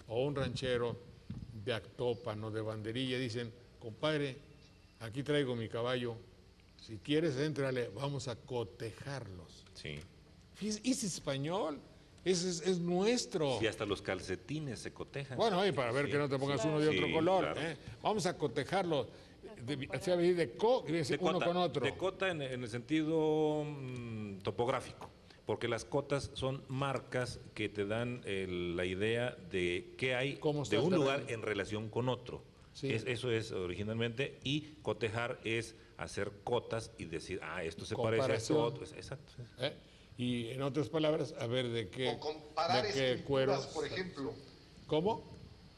o un ranchero de Actopan o de Banderilla, dicen, compadre, aquí traigo mi caballo, si quieres, éntrale, vamos a cotejarlos. Sí. Es español es nuestro. Y hasta los calcetines se cotejan. Bueno, para ver que no te pongas uno de otro color. Claro. Vamos a cotejarlo. De uno con otro. De cota en el sentido topográfico, porque las cotas son marcas que te dan la idea de qué hay de un lugar en relación con otro. Sí. Eso es originalmente, y cotejar es hacer cotas y decir, esto se parece a esto otro. Exacto. Y en otras palabras, a ver de qué. O comparar escrituras, por ejemplo. ¿Cómo?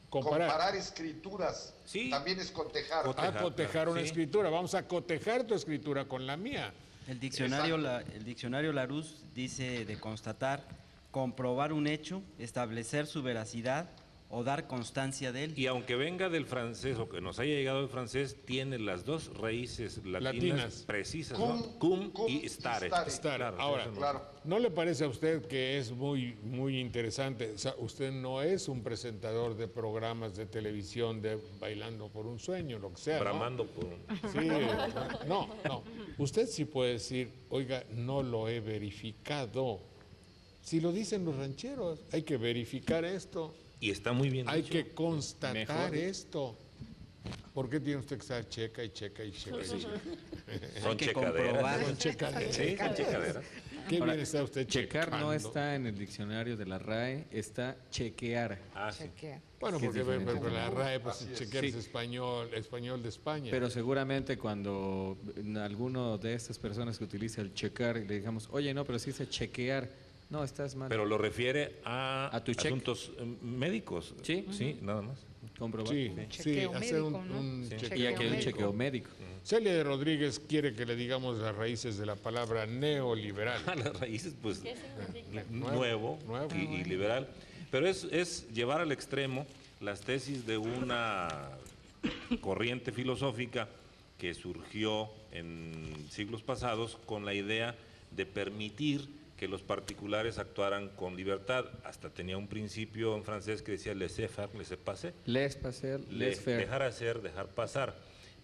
Comparar escrituras también es cotejar. Cotejar una escritura. Vamos a cotejar tu escritura con la mía. El diccionario Larousse dice de constatar, comprobar un hecho, establecer su veracidad o dar constancia de él. Y aunque venga del francés o que nos haya llegado del francés, tiene las dos raíces latinas precisas, ¿no? Cum y stare. Claro, ahora, ¿no le parece a usted que es muy, muy interesante? O sea, usted no es un presentador de programas de televisión de Bailando por un Sueño, lo que sea, Bramando por un... Sí, no. Usted sí puede decir, oiga, no lo he verificado. Si lo dicen los rancheros, hay que verificar esto. Y está muy bien Hay dicho. que constatar esto. ¿Por qué tiene usted que estar checa y checa y checa? Son checaderas. Son checaderas. Sí, son checaderas. Qué bien está usted checar checando. No está en el diccionario de la RAE, está chequear. Sí. Bueno, porque la RAE, pues chequear es español de España. Pero seguramente cuando alguno de estas personas que utiliza el checar y le digamos, oye, no, pero sí dice chequear. No, estás mal. Pero lo refiere a tu asuntos médicos. Sí, nada más. Comprobar. Sí, hacer un chequeo. Y aquí hay un chequeo médico. Celia de Rodríguez quiere que le digamos las raíces de la palabra neoliberal. Las raíces, pues, nuevo y liberal. Pero es llevar al extremo las tesis de una corriente filosófica que surgió en siglos pasados con la idea de permitir que los particulares actuaran con libertad. Hasta tenía un principio en francés que decía laissez-faire, laissez-passer. Laissez-passer, laissez-faire. Dejar hacer, dejar pasar.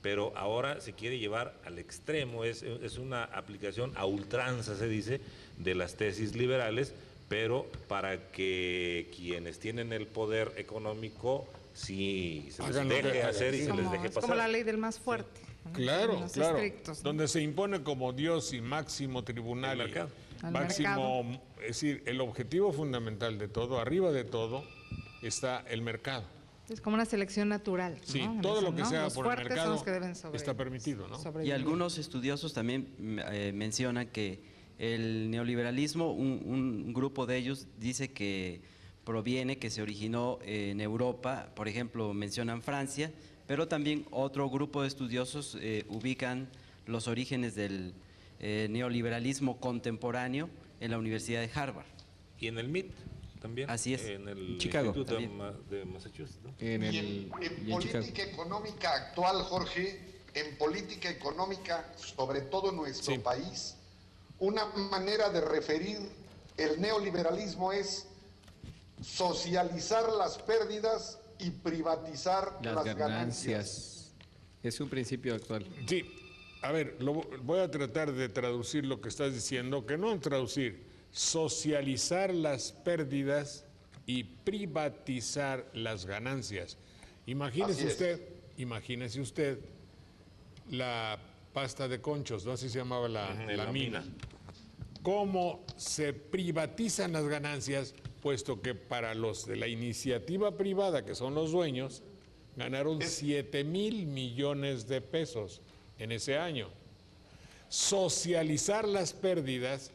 Pero ahora se quiere llevar al extremo, es una aplicación a ultranza, se dice, de las tesis liberales, pero para que quienes tienen el poder económico sí se les deje hacer y se les deje pasar. Es como la ley del más fuerte. Claro, estrictos, ¿no? Donde se impone como Dios y máximo tribunal. El mercado. Máximo, es decir, el objetivo fundamental de todo, arriba de todo, está el mercado. Es como una selección natural. Sí, ¿no? todo lo que sea los por el mercado está permitido, ¿no? Y algunos estudiosos también mencionan que el neoliberalismo, un grupo de ellos dice que proviene, que se originó en Europa, por ejemplo, mencionan Francia, pero también otro grupo de estudiosos ubican los orígenes del neoliberalismo contemporáneo en la Universidad de Harvard. Y en el MIT también. Así es. En el Chicago. Instituto de Massachusetts, ¿no? En política económica actual, Jorge, en política económica, sobre todo en nuestro país, una manera de referir el neoliberalismo es socializar las pérdidas y privatizar las ganancias. Es un principio actual. Sí. A ver, voy a tratar de traducir lo que estás diciendo, que no traducir, socializar las pérdidas y privatizar las ganancias. Imagínese usted la pasta de conchos, ¿no? Así se llamaba la mina. ¿Cómo se privatizan las ganancias? Puesto que para los de la iniciativa privada, que son los dueños, ganaron 7,000 millones de pesos en ese año. Socializar las pérdidas,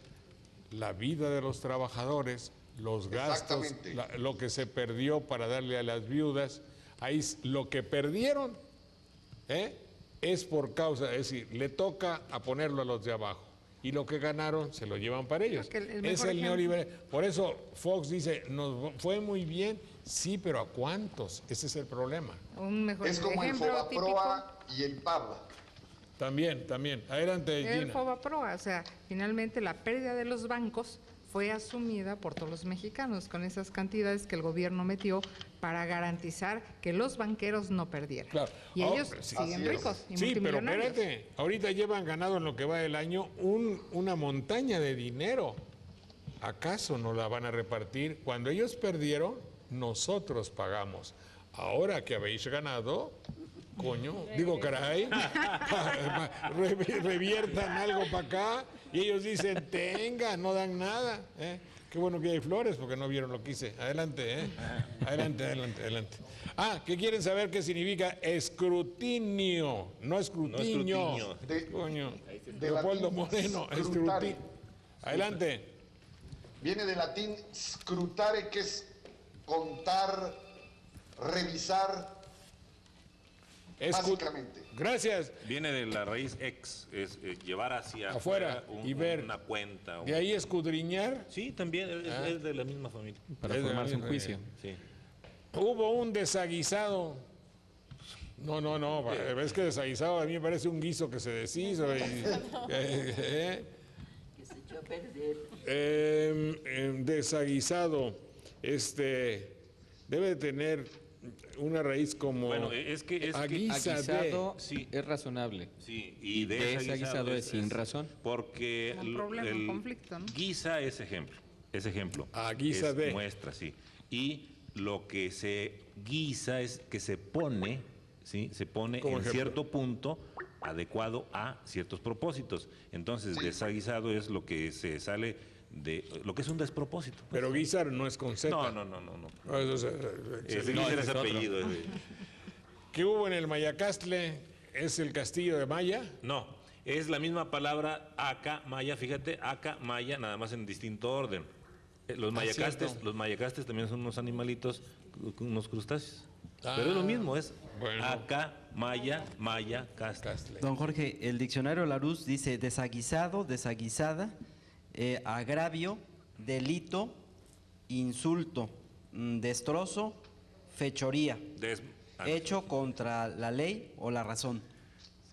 la vida de los trabajadores, los gastos, lo que se perdió para darle a las viudas, ahí lo que perdieron es por causa, es decir, le toca a ponerlo a los de abajo. Y lo que ganaron se lo llevan para ellos. Es el neoliberal. Por eso Fox dice, nos fue muy bien, sí, pero ¿a cuántos? Ese es el problema. Es como el Fobaproa y el PAB. También. Adelante, Gina. El Fobaproa, o sea, finalmente la pérdida de los bancos fue asumida por todos los mexicanos con esas cantidades que el gobierno metió para garantizar que los banqueros no perdieran. Claro. Y ellos siguen ricos y multimillonarios. Sí, pero espérate, ahorita llevan ganado en lo que va del año una montaña de dinero. ¿Acaso no la van a repartir? Cuando ellos perdieron, nosotros pagamos. Ahora que habéis ganado, coño, digo caray, reviertan algo para acá y ellos dicen, tenga, no dan nada. Qué bueno que hay flores porque no vieron lo que hice. Adelante, adelante. ¿Qué quieren saber qué significa escrutinio? No escrutinio. Coño, Leopoldo Moreno, escrutinio. Adelante. Viene del latín scrutare, que es contar, revisar, básicamente. Gracias. Viene de la raíz ex, es llevar hacia afuera y ver una cuenta. ¿De ahí escudriñar? Sí, también es de la misma familia. Para formarse un juicio. Sí. Hubo un desaguisado. No, es que desaguisado a mí me parece un guiso que se deshizo. Que se echó a perder. Desaguisado, debe tener una raíz como... Bueno, es que aguisado sí. Es razonable. Sí, y desaguisado es sin razón. Porque Un problema, un conflicto, ¿no? guisa es ejemplo. Guisa de. Muestra, sí. Y lo que se guisa es que se pone, ¿sí? Se pone en ejemplo. cierto punto adecuado a ciertos propósitos. Entonces, desaguisado es lo que se sale de lo que es un despropósito. Pero guisar no es con Z. No. Eso Guisar es apellido. ¿Qué hubo en el Mayacastle? ¿Es el castillo de Maya? No, es la misma palabra aca, maya, fíjate, aca, maya, nada más en distinto orden. Los mayacastes también son unos animalitos, unos crustáceos. Pero es lo mismo, es aca, maya, castle. Don Jorge, el diccionario Larousse dice desaguisado, desaguisada, agravio, delito, insulto, destrozo, fechoría, hecho contra la ley o la razón.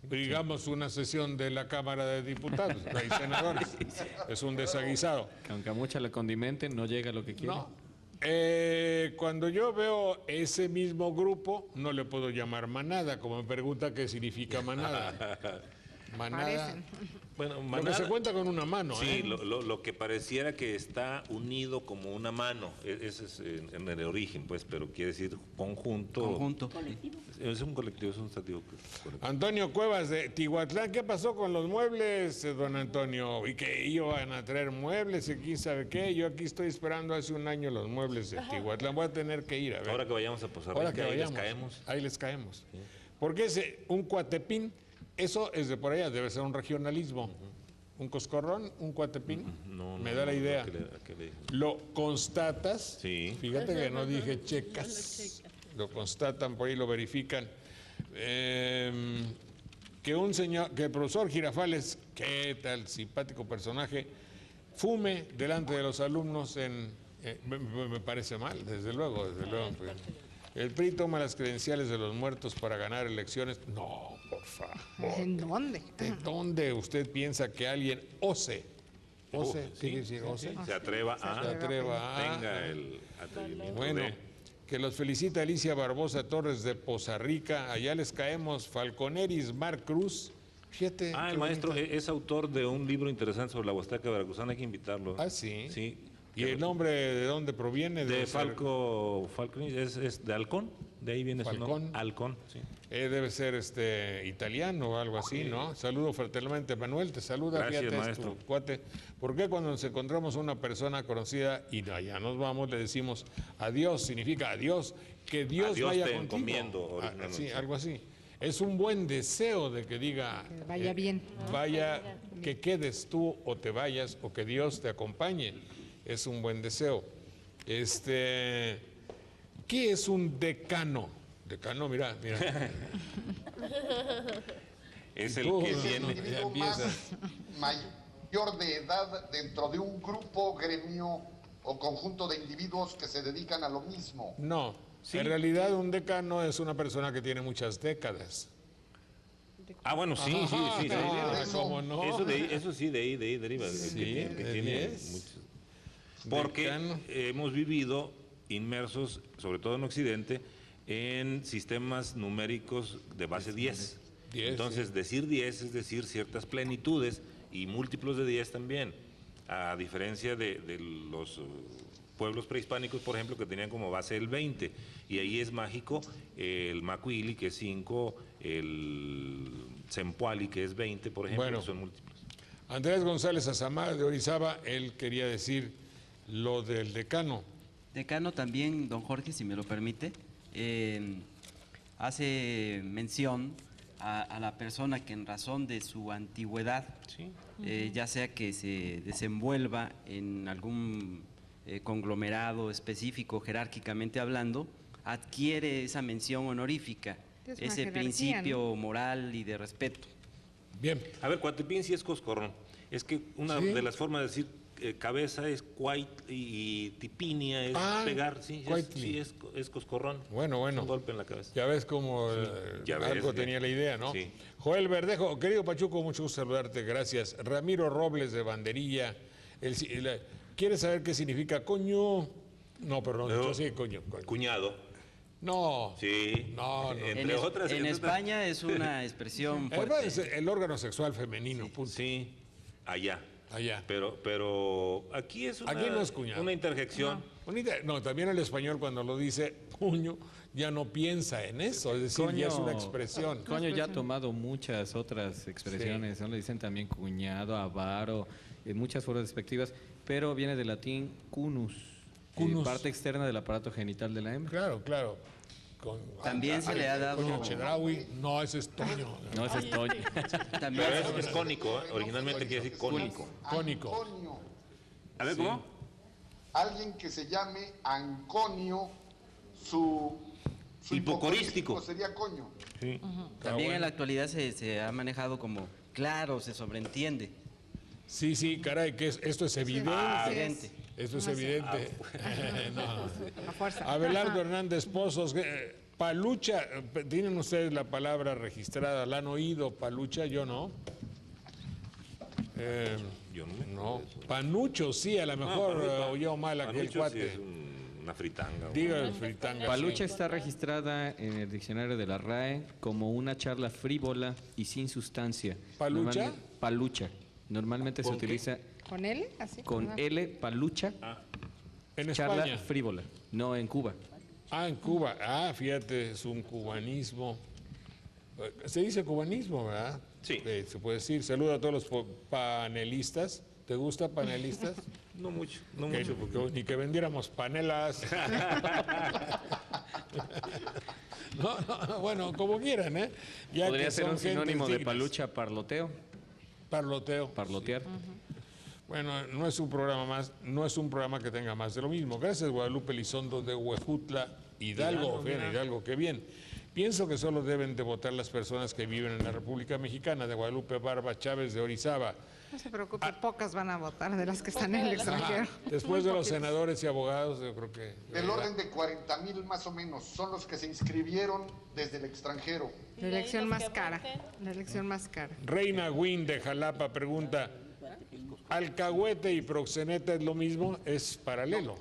Digamos una sesión de la Cámara de Diputados, hay senadores. Es un desaguisado. Que aunque a mucha le condimenten, no llega a lo que quiere. No. Cuando yo veo ese mismo grupo, no le puedo llamar manada, como me pregunta qué significa manada. Manada. Parecen. Bueno, Lo que manada, se cuenta con una mano. sí, lo que pareciera que está unido como una mano, ese es en el origen, pues, pero quiere decir conjunto. Es un colectivo, es un sustantivo colectivo. Antonio Cuevas de Tihuatlán, ¿qué pasó con los muebles, don Antonio? Y que iban a traer muebles y quién sabe qué. Yo aquí estoy esperando hace un año los muebles de Tihuatlán. Voy a tener que ir a ver. Ahora que vayamos a Poza Ahora Rica, que ahí les vayamos, caemos. ahí les caemos. Porque un cuatepín, eso es de por allá, debe ser un regionalismo. Un coscorrón, un cuatepín, me da la idea. Lo constatas, Sí. fíjate que no dije checas, lo constatan, por ahí lo verifican. Que el profesor Girafales, qué tal simpático personaje, fume delante de los alumnos me parece mal, desde luego. Pues. El PRI toma las credenciales de los muertos para ganar elecciones. No, por favor. ¿En dónde? ¿De dónde usted piensa que alguien ose? ¿Ose? ¿Qué quiere decir ose? Se atreva a. Tenga el atrevimiento. Bueno, que los felicita Alicia Barbosa Torres de Poza Rica. Allá les caemos. Falconeris Mar Cruz. Fíjate. El maestro es autor de un libro interesante sobre la Huasteca Veracruzana. Hay que invitarlo. Sí. Sí. ¿Y el nombre de dónde proviene? De Falcón, es de Halcón, de ahí viene su nombre. Halcón, sí. Debe ser italiano o algo así, ¿no? Saludo fraternalmente, Manuel, te saluda. Gracias, fíjate, maestro. Tu cuate. ¿Por qué cuando nos encontramos una persona conocida y allá nos vamos, le decimos adiós? Significa adiós, que Dios Adiós vaya te contigo. encomiendo, Sí, algo así. Es un buen deseo de que diga... Que vaya bien. Vaya, que quedes tú o te vayas o que Dios te acompañe. Es un buen deseo. ¿Qué es un decano? Decano, mira. Es el Tú, que Es el tiene. individuo más mayor de edad dentro de un grupo, gremio o conjunto de individuos que se dedican a lo mismo. No, Sí. en realidad un decano es una persona que tiene muchas décadas. Bueno, sí. ¿Cómo no? Eso sí, de ahí deriva. Sí, que de tiene 10. muchos. Porque Decano. hemos vivido inmersos, sobre todo en Occidente, en sistemas numéricos de base 10. 10, Entonces, decir 10 es decir ciertas plenitudes y múltiplos de 10 también. a diferencia de los pueblos prehispánicos, por ejemplo, que tenían como base el 20, y ahí es mágico el macuili, que es 5, el cempoali, que es 20, por ejemplo, Bueno. que son múltiplos. Andrés González Azamar de Orizaba, él quería decir lo del decano. Decano también, don Jorge, si me lo permite, hace mención a la persona que en razón de su antigüedad, Sí. ya sea que se desenvuelva en algún conglomerado específico, jerárquicamente hablando, adquiere esa mención honorífica, Es una ese jerarquía, principio moral y de respeto. Bien, A ver, Cuatepín sí es coscorrón. Es que una ¿Sí? de las formas de decir cabeza es cuait y tipinia es pegar, sí, cuaitli. es coscorrón. bueno, Es un bueno. golpe en la cabeza. Ya ves cómo ya ves, algo ya. tenía la idea, ¿no? Sí. Joel Verdejo, querido Pachuco, mucho gusto saludarte, gracias. Ramiro Robles de Banderilla, ¿quieres saber qué significa coño? No, perdón, No. dicho así, coño. Cuñado. No. Sí. No, no. Entre otras. En entre otras- España es una expresión Además, es fuerte. el órgano sexual femenino, punto. Sí, allá. Allá. Pero aquí es una, Aquí no es cuñado. una interjección. No, también el español cuando lo dice puño ya no piensa en eso, es decir, ya es una expresión. Coño ya ha tomado muchas otras expresiones, ¿no? Le dicen también cuñado, avaro, muchas formas despectivas, pero viene del latín cunus, Cunus. parte externa del aparato genital de la hembra. Claro, claro. También se le ha dado- Coño Chedraui, no, ese es Toño. No, ese es Toño. También Pero es cónico, ¿eh? Originalmente quiere decir cónico. Cónico. Anconio. A ver, ¿cómo? Alguien que se llame Anconio, su Hipocorístico. sería coño. Sí. También en la actualidad se ha manejado como claro, se sobreentiende. Sí, sí, caray, que esto es evidente. Evidente. Esto es evidente. No. A fuerza. Abelardo Hernández Pozos, palucha, ¿tienen ustedes la palabra registrada? ¿La han oído, palucha? Yo no. Yo no me No. acuerdo de eso. Panucho, sí, a lo mejor panucho, oyó mal aquel panucho sí cuate. es una fritanga. Diga el fritanga. Palucha está registrada en el diccionario de la RAE como una charla frívola y sin sustancia. ¿Palucha? Palucha. Normalmente se ¿Con qué? utiliza ¿Con L? Así. con L, palucha, En charla España. frívola, no en Cuba. Ah, en Cuba. Ah, fíjate, es un cubanismo. Se dice cubanismo, ¿verdad? Sí. Se puede decir. Saludo a todos los panelistas. ¿Te gusta panelistas? No mucho, no Que- mucho. porque- ni que vendiéramos panelas. No, bueno, como quieran, ¿eh? Ya Podría que ser son un sinónimo gentes de dignas. palucha, parloteo, Parloteo. parlotear. Bueno, no es un programa más, no es un programa que tenga más de lo mismo. Gracias, Guadalupe Lizondo de Huejutla, Hidalgo, fíjate, Hidalgo, qué bien. Pienso que solo deben de votar las personas que viven en la República Mexicana, de Guadalupe Barba Chávez de Orizaba. No se preocupe, pocas van a votar de las que están en el extranjero. Después de los senadores y abogados, yo creo que... Del orden de 40,000 más o menos son los que se inscribieron desde el extranjero. La elección más cara. La elección más cara. Reina Win de Jalapa pregunta, ¿alcahuete y proxeneta es lo mismo? ¿Es paralelo?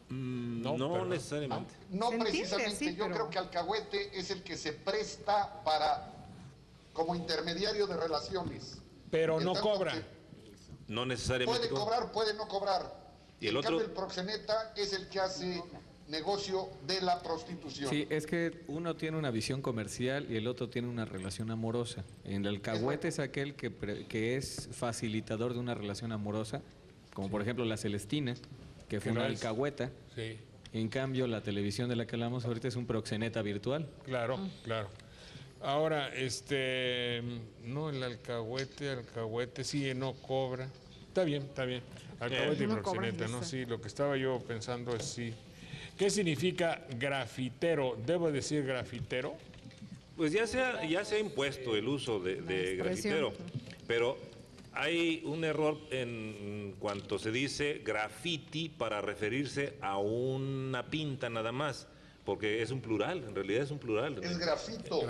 No, perdón. necesariamente. No Se entiende, precisamente, sí, yo pero- creo que alcahuete es el que se presta para como intermediario de relaciones. Pero En no tanto cobra. que No necesariamente. Puede cobrar, puede no cobrar. ¿Y el en otro? cambio, el proxeneta es el que hace negocio de la prostitución. Sí, es que uno tiene una visión comercial y el otro tiene una relación amorosa. En el alcahuete es aquel que es facilitador de una relación amorosa, como por ejemplo la Celestina, que fue Que una lo es. alcahueta. Sí, En cambio, la televisión de la que hablamos ahorita es un proxeneta virtual. claro, claro. Ahora, no, el alcahuete, sí, no cobra. Está bien, está bien. Alcahuete y No cobra, proxeneta, ¿no? dice. Sí, lo que estaba yo pensando es sí. ¿Qué significa grafitero? ¿Debo decir grafitero? Pues ya se ha impuesto el uso de grafitero, pero hay un error en cuanto se dice graffiti para referirse a una pinta nada más, porque es un plural, en realidad es un plural. Es grafito.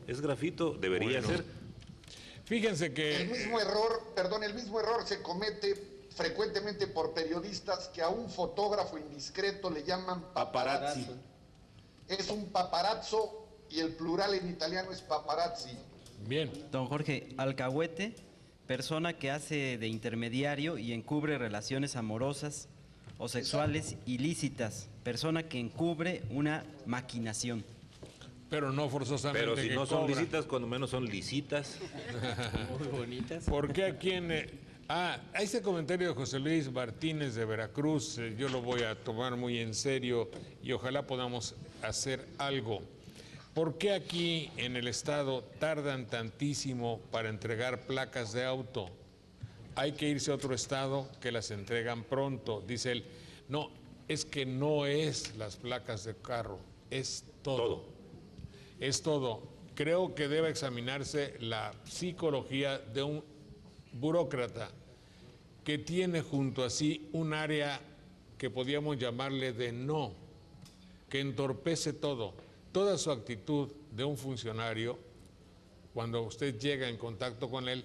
Es grafito, debería Bueno. ser. Fíjense que... El mismo error se comete frecuentemente por periodistas que a un fotógrafo indiscreto le llaman paparazzi. Es un paparazzo y el plural en italiano es paparazzi. Bien, Don Jorge, alcahuete persona que hace de intermediario y encubre relaciones amorosas o sexuales ilícitas, persona que encubre una maquinación. Pero no forzosamente. Pero si que no son cobra. licitas, cuando menos son licitas. Muy bonitas. ¿Por qué aquí en... ese comentario de José Luis Martínez de Veracruz, yo lo voy a tomar muy en serio y ojalá podamos hacer algo. ¿Por qué aquí en el estado tardan tantísimo para entregar placas de auto? Hay que irse a otro estado que las entregan pronto. Dice él, no, es que no es las placas de carro, es todo. Es todo. Creo que debe examinarse la psicología de un burócrata que tiene junto a sí un área que podríamos llamarle de no, que entorpece todo. Toda su actitud de un funcionario, cuando usted llega en contacto con él,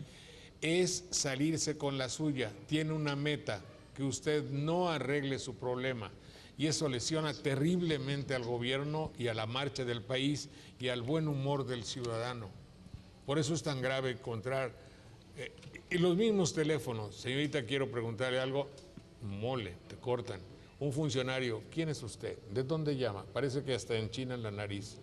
es salirse con la suya. Tiene una meta, que usted no arregle su problema. Y eso lesiona terriblemente al gobierno y a la marcha del país y al buen humor del ciudadano. Por eso es tan grave encontrar... y los mismos teléfonos. Señorita, quiero preguntarle algo. Mole, te cortan. Un funcionario, ¿quién es usted? ¿De dónde llama? Parece que hasta en China en la nariz.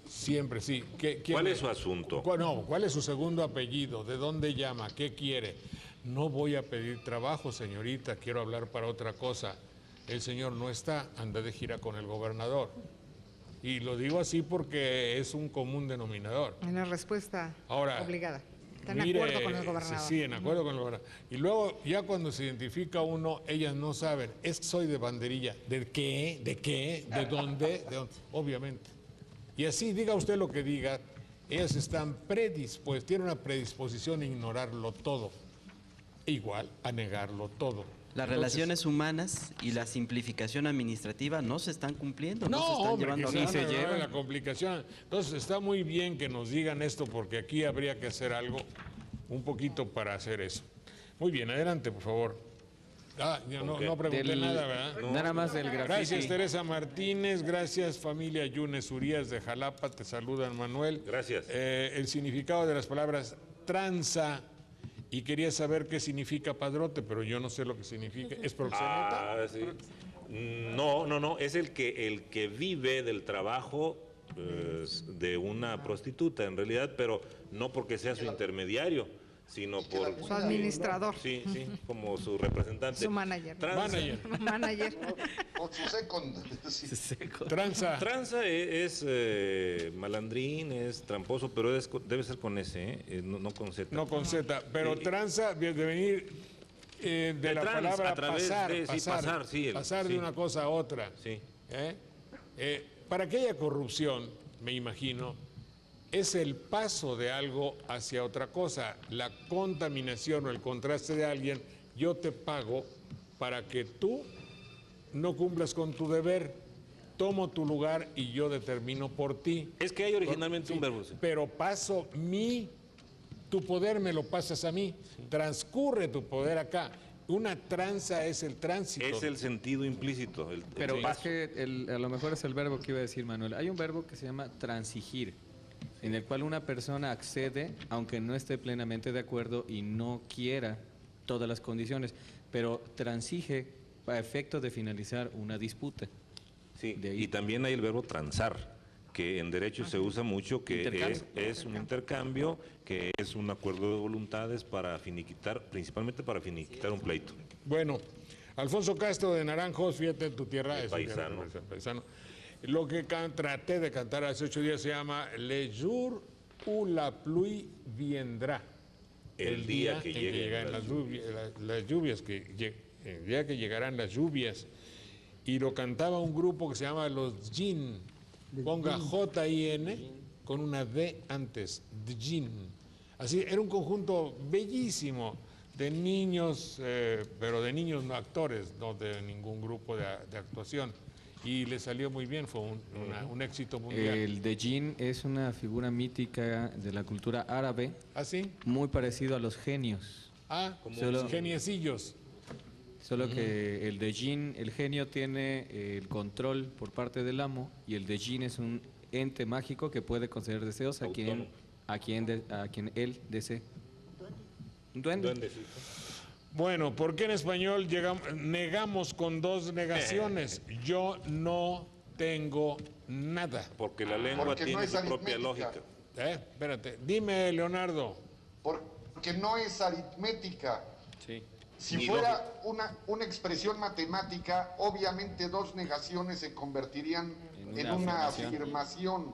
Siempre, sí. ¿Cuál es su asunto? ¿Cuál es su segundo apellido? ¿De dónde llama? ¿Qué quiere? No voy a pedir trabajo, señorita, quiero hablar para otra cosa. El señor no está, anda de gira con el gobernador. Y lo digo así porque es un común denominador. Una respuesta Ahora, obligada. Está en mire, acuerdo con el gobernador. Sí, en acuerdo con el gobernador. Y luego, ya cuando se identifica uno, ellas no saben, es que soy de banderilla. ¿De qué? ¿De qué? ¿De dónde? ¿De dónde? Obviamente. Y así, diga usted lo que diga, ellas están predispuestas, tienen una predisposición a ignorarlo todo. Igual a negarlo todo. Las relaciones humanas y la simplificación administrativa no se están cumpliendo, no se están hombre, llevando a que cabo. se lleva la complicación. Entonces está muy bien que nos digan esto porque aquí habría que hacer algo un poquito para hacer eso. Muy bien, adelante, por favor. Yo no pregunté nada, ¿verdad? Nada más del graffiti. Gracias, Teresa Martínez. Gracias, familia Yunes Urias de Jalapa. Te saludan, Manuel. Gracias. El significado de las palabras tranza. Y quería saber qué significa padrote, pero yo no sé lo que significa. ¿Es proxeneta? Sí. No, es el que vive del trabajo de una prostituta, en realidad, pero no porque sea su intermediario, sino por... Su administrador. Sí, como su representante. Su manager. Manager. O su second. Tranza. Tranza es malandrín, es tramposo, pero debe ser con S, no con Z. No con Z, pero tranza de venir de la palabra a través pasar, de, pasar de una cosa a otra. Sí. Para que haya corrupción, me imagino, es el paso de algo hacia otra cosa. La contaminación o el contraste de alguien, yo te pago para que tú no cumplas con tu deber, tomo tu lugar y yo determino por ti. Es que hay originalmente un verbo. Sí. Pero paso tu poder me lo pasas a mí, transcurre tu poder acá. Una tranza es el tránsito. Es el sentido implícito. Pero es que a lo mejor es el verbo que iba a decir Manuel. Hay un verbo que se llama transigir, en el cual una persona accede aunque no esté plenamente de acuerdo y no quiera todas las condiciones, pero transige a efecto de finalizar una disputa. Sí, y también hay el verbo transar, que en derecho se usa mucho, que es un intercambio, que es un acuerdo de voluntades para finiquitar, principalmente para finiquitar un pleito. Bueno, Alfonso Castro de Naranjos, fíjate en tu tierra, es paisano. Paisano. Lo que traté de cantar hace 8 días se llama Le jour où la pluie viendra. El día que llegan las lluvias, el día que llegarán las lluvias. Y lo cantaba un grupo que se llama Los Jin. Ponga J-I-N con una D antes, Jin. Así, era un conjunto bellísimo de niños, pero de niños no actores, no de ningún grupo de actuación. Y le salió muy bien, fue un éxito mundial. El Dejin es una figura mítica de la cultura árabe. ¿Ah, sí? Muy parecido a los genios. Como los geniecillos. Solo que el Dejin, el genio tiene el control por parte del amo y el Dejin es un ente mágico que puede conceder deseos a quien él desee. Un duende. Duendecito. Bueno, ¿por qué en español negamos con dos negaciones? Yo no tengo nada. Porque la lengua Porque no tiene es su propia aritmética. lógica. Espérate, dime, Leonardo. Porque no es aritmética. Sí. Si Ni fuera una expresión matemática, obviamente dos negaciones se convertirían en una afirmación.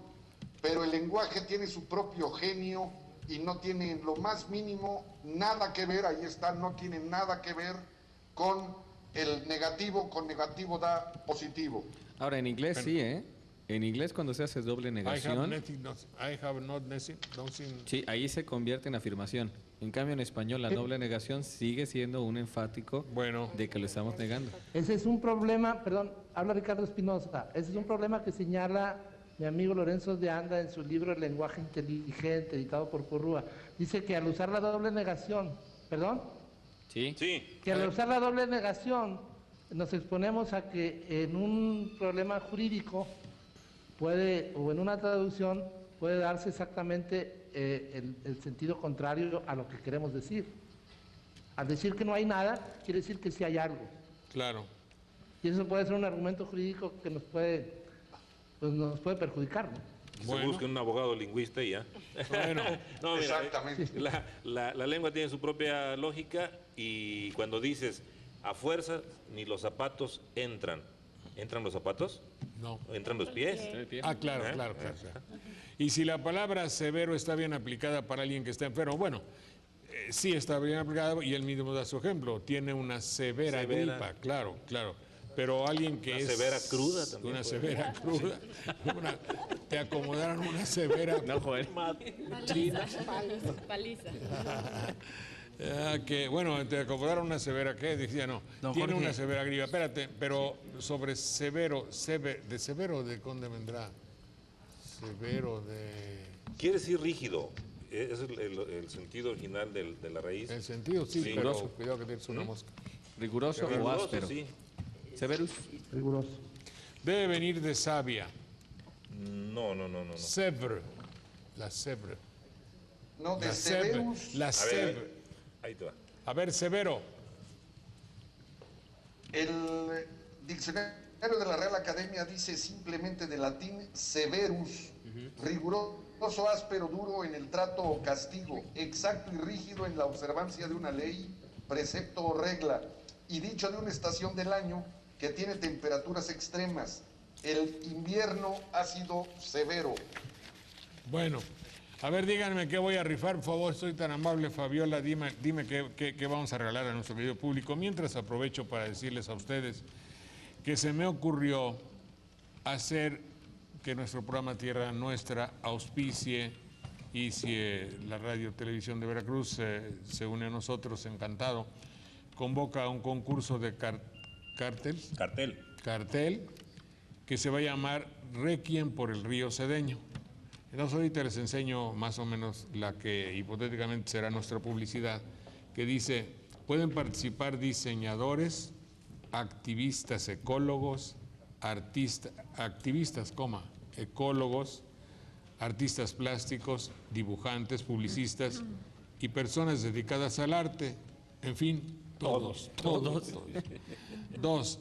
Pero el lenguaje tiene su propio genio y no tiene en lo más mínimo nada que ver, ahí está, no tiene nada que ver con el negativo, con negativo da positivo. Ahora, en inglés sí, ¿eh? En inglés cuando se hace doble I negación, have not nothing. sí, ahí se convierte en afirmación. En cambio, en español la doble negación sigue siendo un enfático Bueno. de que lo estamos negando. Ese es un problema, perdón, habla Ricardo Espinosa, ese es un problema que señala mi amigo Lorenzo de Anda en su libro El lenguaje inteligente, editado por Porrúa. Dice que al usar la doble negación, ¿perdón? Sí. Sí. Que al usar la doble negación nos exponemos a que en un problema jurídico puede, o en una traducción, puede darse exactamente el sentido contrario a lo que queremos decir. Al decir que no hay nada, quiere decir que sí hay algo. Claro. Y eso puede ser un argumento jurídico que nos puede perjudicar, ¿no? Bueno. Se busca un abogado lingüista y ya. Bueno, No, mira, Exactamente. la lengua tiene su propia lógica y cuando dices a fuerza ni los zapatos entran. ¿Entran los zapatos? no. ¿Entran los pies? Claro. Y si la palabra severo está bien aplicada para alguien que está enfermo, bueno, sí está bien aplicada y él mismo da su ejemplo. Tiene una severa gripa, claro. Pero alguien que Una es... severa cruda también Una puede severa cruda. Te acomodaron una severa... No, Joel. Paliza. que bueno, te acomodaron una severa, ¿qué? Decía, no, Don tiene Jorge. una severa gripa. Espérate, pero sobre severo, ¿de severo de dónde vendrá? Severo de... Quiere decir rígido. Ese es el sentido original de la raíz. En sentido, sí, Sí. pero cuidado que tienes una mosca. Riguroso o Riguroso, áspero. sí. Severus. Riguroso. Debe venir de savia. No. Sevre. La sevre. No, de La sevre. severus, La A sevre. ver, ahí te va. A ver, severo. el diccionario de la Real Academia dice simplemente de latín severus, riguroso, áspero, duro en el trato o castigo, exacto y rígido en la observancia de una ley, precepto o regla, y dicho de una estación del año que tiene temperaturas extremas. El invierno ha sido severo. Bueno, a ver, díganme qué voy a rifar, por favor, soy tan amable, Fabiola, dime qué vamos a regalar a nuestro video público. Mientras aprovecho para decirles a ustedes que se me ocurrió hacer que nuestro programa Tierra Nuestra auspicie y si la Radio Televisión de Veracruz se une a nosotros, encantado, convoca a un concurso de cartel que se va a llamar Requiem por el Río Cedeño. Entonces ahorita les enseño más o menos la que hipotéticamente será nuestra publicidad, que dice, pueden participar diseñadores, activistas ecólogos, ecólogos, artistas plásticos, dibujantes, publicistas y personas dedicadas al arte, en fin, todos. 2.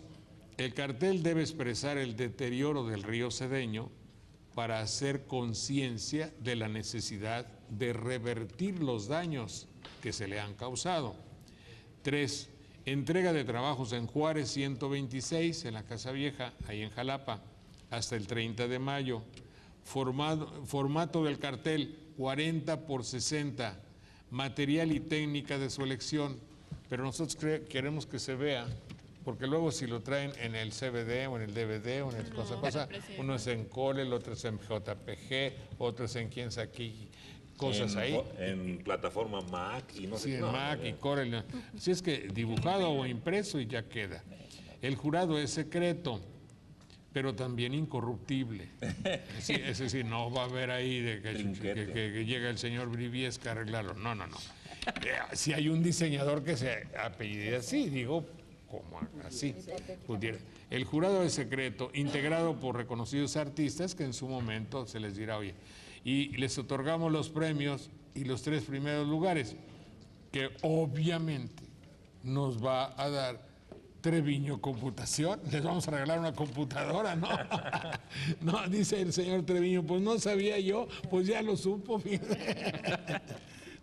El cartel debe expresar el deterioro del río Cedeño para hacer conciencia de la necesidad de revertir los daños que se le han causado. 3. Entrega de trabajos en Juárez 126, en la Casa Vieja, ahí en Jalapa, hasta el 30 de mayo. Formato del cartel 40x60, material y técnica de su elección, pero nosotros queremos que se vea, porque luego si lo traen en el CBD o en el DVD o en el cosa, uno es en Cole, el otro es en JPG, otro es en quién sabe qué cosas ahí. En plataforma Mac y no sé Sí, qué. en No, Mac no, y Corel. Así es que dibujado o impreso y ya queda. El jurado es secreto, pero también incorruptible. Es decir, no va a haber ahí de que llega el señor Briviesca a arreglarlo. No. Si hay un diseñador que se apellide así, digo, como así. El jurado es secreto, integrado por reconocidos artistas que en su momento se les dirá, oye, y les otorgamos los premios y los 3 primeros lugares. que obviamente nos va a dar Treviño Computación. Les vamos a regalar una computadora, ¿no? No, dice el señor Treviño, pues no sabía yo, pues ya lo supo.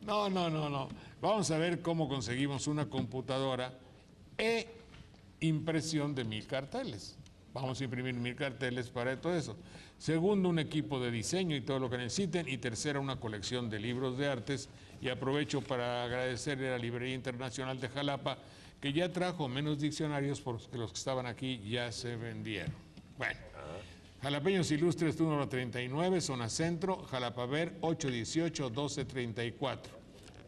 No. Vamos a ver cómo conseguimos una computadora e impresión de 1000 carteles. Vamos a imprimir 1000 carteles para todo eso. Segundo, un equipo de diseño y todo lo que necesiten. Y tercera, una colección de libros de artes. Y aprovecho para agradecerle a la Librería Internacional de Jalapa, que ya trajo menos diccionarios porque los que estaban aquí ya se vendieron. Bueno, Jalapeños Ilustres, número 39, zona centro, Jalapaver, 818-1234.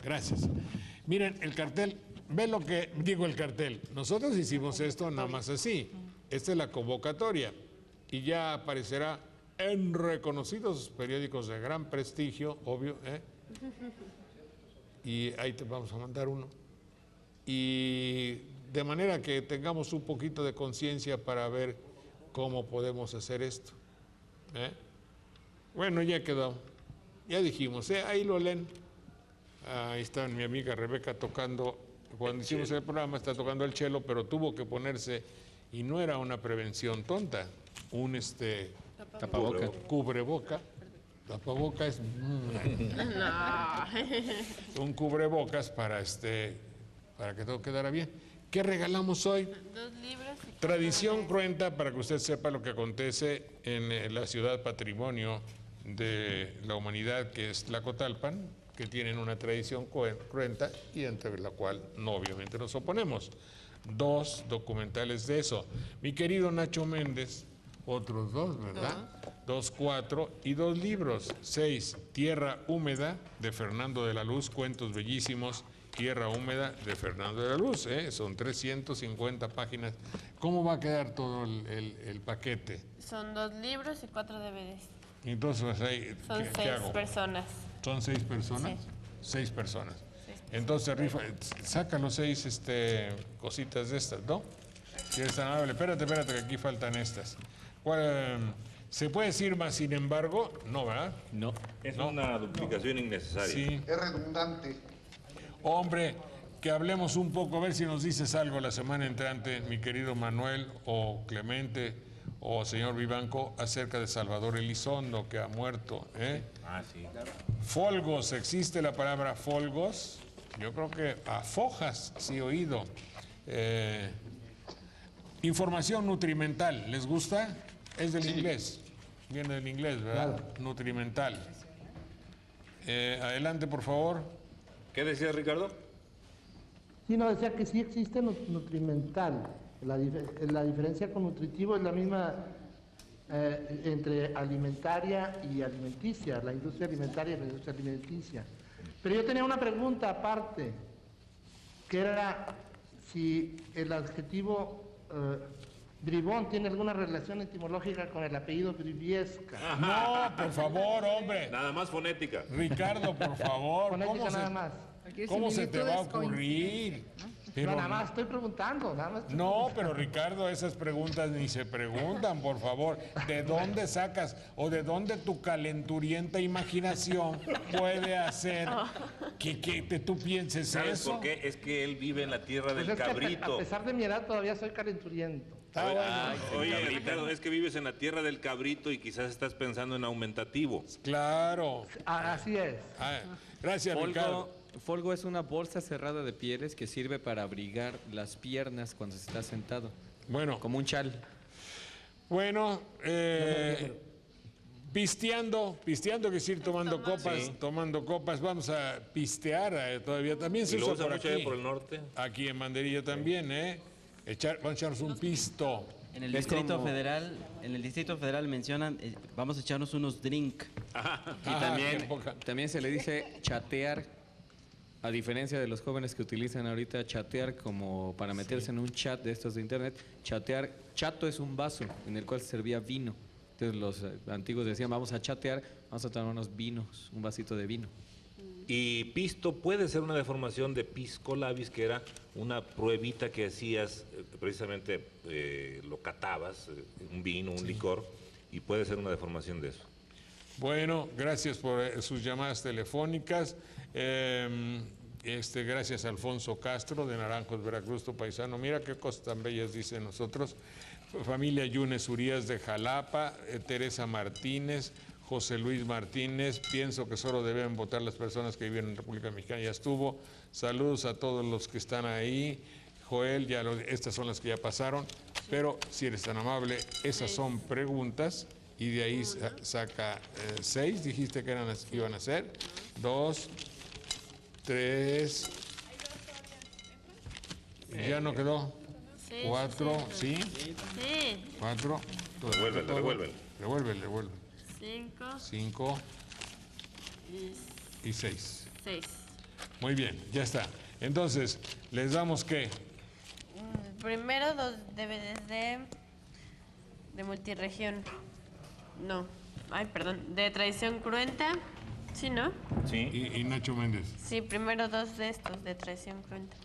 Gracias. Miren, el cartel, ve lo que digo el cartel. Nosotros hicimos esto nada más así. Esta es la convocatoria y ya aparecerá en reconocidos periódicos de gran prestigio, obvio, ¿eh? Y ahí te vamos a mandar uno. Y de manera que tengamos un poquito de conciencia para ver cómo podemos hacer esto. ¿Eh? Bueno, ya quedó. Ya dijimos, ahí lo leen. Ahí está mi amiga Rebeca tocando, cuando hicimos el programa está tocando el cello, pero tuvo que ponerse, y no era una prevención tonta, un Tapaboca. cubreboca. Tapaboca es un cubrebocas para que todo quedara bien. ¿Qué regalamos hoy? 2 libros. Tradición cruenta, para que usted sepa lo que acontece en la ciudad patrimonio de la humanidad, que es Tlacotalpan, que tienen una tradición cruenta y entre la cual no obviamente nos oponemos. 2 documentales de eso. Mi querido Nacho Méndez, otros 2, ¿verdad? 2, 4 y 2 libros. 6, Tierra Húmeda, de Fernando de la Luz, cuentos bellísimos. Tierra Húmeda, de Fernando de la Luz, son 350 páginas. ¿Cómo va a quedar todo el paquete? Son 2 libros y 4 DVDs. Entonces, Son ¿qué 6 hago? personas. ¿Son 6 personas? Sí. 6 personas. Entonces, rifa, saca los 6 cositas de estas, ¿no? Si eres tan amable, espérate, que aquí faltan estas. ¿Se puede decir más sin embargo? No, ¿verdad? No. Es una duplicación innecesaria. Sí. Es redundante. Hombre, que hablemos un poco, a ver si nos dices algo la semana entrante, mi querido Manuel o Clemente o señor Vivanco, acerca de Salvador Elizondo, que ha muerto. Sí. Folgos, ¿existe la palabra folgos? Yo creo que a fojas, sí he oído. Información nutrimental, ¿les gusta? Es del inglés, viene del inglés, ¿verdad? Claro. Nutrimental. Adelante, por favor. ¿Qué decía Ricardo? Sí, no, decía que sí existe nutrimental. La diferencia con nutritivo es la misma entre alimentaria y alimenticia, la industria alimentaria y la industria alimenticia. Pero yo tenía una pregunta aparte, que era si el adjetivo bribón tiene alguna relación etimológica con el apellido Briviesca. No, por favor, hombre. Nada más fonética. Ricardo, por favor. Fonética nada más. ¿Cómo se te va a ocurrir? Pero, no, nada más estoy preguntando. No, pero Ricardo, esas preguntas ni se preguntan, por favor. ¿De dónde sacas o de dónde tu calenturienta imaginación puede hacer que tú pienses ¿Sabes eso? por qué? Es que él vive en la tierra del cabrito. A pesar de mi edad todavía soy calenturiento. Oye, Ricardo, es que vives en la tierra del cabrito y quizás estás pensando en aumentativo. Claro. Así es. Gracias, Ricardo. Folgo es una bolsa cerrada de pieles que sirve para abrigar las piernas cuando se está sentado. Bueno. Como un chal. Bueno, pisteando, quiere decir tomando copas, vamos a pistear todavía. También se usa por aquí. Por el norte. Aquí en Banderilla también, vamos a echarnos un pisto. En el Distrito Federal mencionan, vamos a echarnos unos drink. Y también se le dice chatear. A diferencia de los jóvenes que utilizan ahorita chatear como para meterse en un chat de estos de internet, chato es un vaso en el cual se servía vino. Entonces los antiguos decían, vamos a chatear, vamos a tomar unos vinos, un vasito de vino. Y pisto puede ser una deformación de pisco labis, que era una pruebita que hacías, precisamente lo catabas, un vino, un licor, y puede ser una deformación de eso. Bueno, gracias por sus llamadas telefónicas. Gracias a Alfonso Castro de Naranjos, Veracruz, tu paisano. Mira qué cosas tan bellas dice nosotros. Familia Yunes Urias de Jalapa, Teresa Martínez, José Luis Martínez. Pienso que solo deben votar las personas que viven en República Mexicana. Ya estuvo. Saludos a todos los que están ahí. Joel, estas son las que ya pasaron. Pero si eres tan amable, esas son preguntas. Y de ahí saca 6, dijiste que iban a ser. 2, 3. ¿Ya no quedó? 4, ¿sí? Sí. 4. Revuelve. 5. Y 6. 6. Muy bien, ya está. Entonces, ¿les damos qué? Primero 2 DVDs de multirregión. No. Ay, perdón. De Traición Cruenta. ¿Sí, no? Sí. Y Nacho Méndez. Sí, primero 2 de estos, de Traición Cruenta.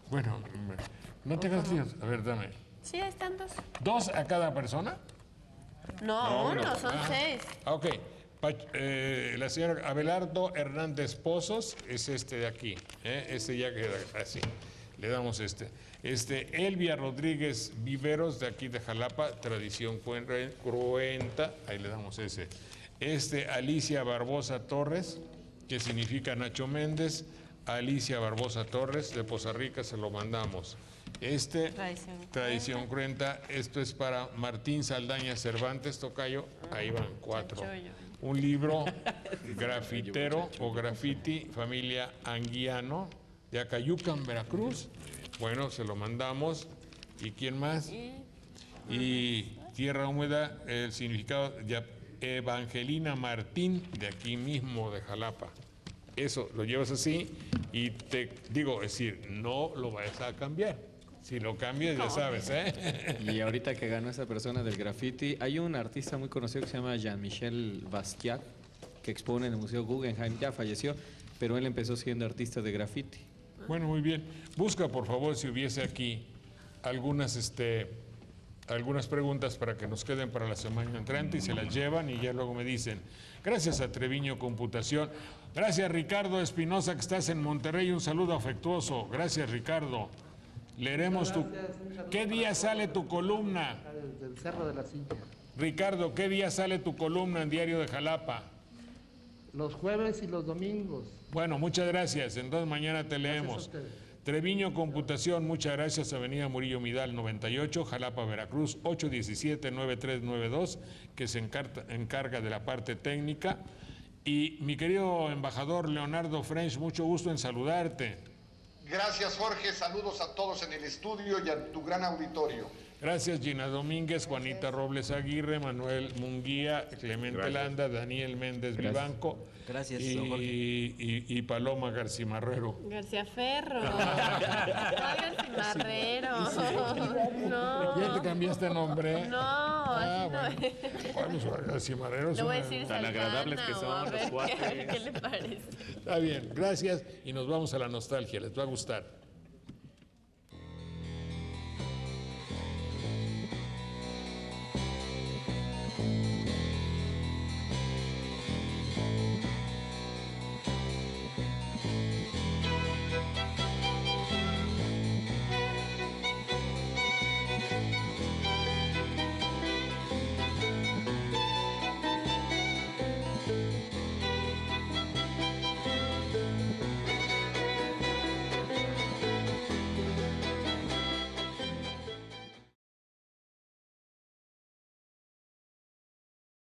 Bueno, no te hagas líos. A ver, dame. Sí, ahí están 2. ¿2 a cada persona? No, uno, son 6. Ok. La señora Abelardo Hernández Pozos es este de aquí. Este ya queda así. Le damos este. Elvia Rodríguez Viveros, de aquí de Jalapa, Tradición Cruenta, ahí le damos ese. Alicia Barbosa Torres, que significa Nacho Méndez, Alicia Barbosa Torres, de Poza Rica, se lo mandamos. Tradición Cruenta, esto es para Martín Saldaña Cervantes, tocayo, ahí van 4. Un libro grafitero o graffiti, familia Anguiano, de Acayucan, Veracruz. Bueno, se lo mandamos. ¿Y quién más? Y Tierra Húmeda, el significado de Evangelina Martín, de aquí mismo, de Jalapa. Eso lo llevas así y te digo, es decir, no lo vayas a cambiar. Si lo cambias, ya sabes, ¿eh? Y ahorita que ganó esa persona del graffiti, hay un artista muy conocido que se llama Jean-Michel Basquiat, que expone en el Museo Guggenheim, ya falleció, pero él empezó siendo artista de graffiti. Bueno, muy bien. Busca, por favor, si hubiese aquí algunas preguntas para que nos queden para la semana entrante y se las llevan y ya luego me dicen. Gracias a Treviño Computación. Gracias, Ricardo Espinosa, que estás en Monterrey. Un saludo afectuoso. Gracias, Ricardo. Leeremos ¿Qué día sale tu columna? Desde el Cerro de la Silla. Ricardo, ¿qué día sale tu columna en Diario de Jalapa? Los jueves y los domingos. Bueno, muchas gracias. Entonces mañana te leemos. Treviño Computación, muchas gracias. Avenida Murillo Midal 98, Jalapa, Veracruz, 817-9392, que se encarga de la parte técnica. Y mi querido embajador Leonardo French, mucho gusto en saludarte. Gracias, Jorge. Saludos a todos en el estudio y a tu gran auditorio. Gracias, Gina Domínguez, Juanita Robles Aguirre, Manuel Munguía, Clemente Landa, Daniel Méndez Vivanco. Gracias, y Paloma Garcimarrero. García Ferro. Garcimarrero. No. ¿Ya te cambiaste el nombre? No, así bueno. Garcimarrero le voy a decir tan agradables que son los cuates. ¿Qué le parece? Está bien, gracias y nos vamos a la nostalgia, les va a gustar.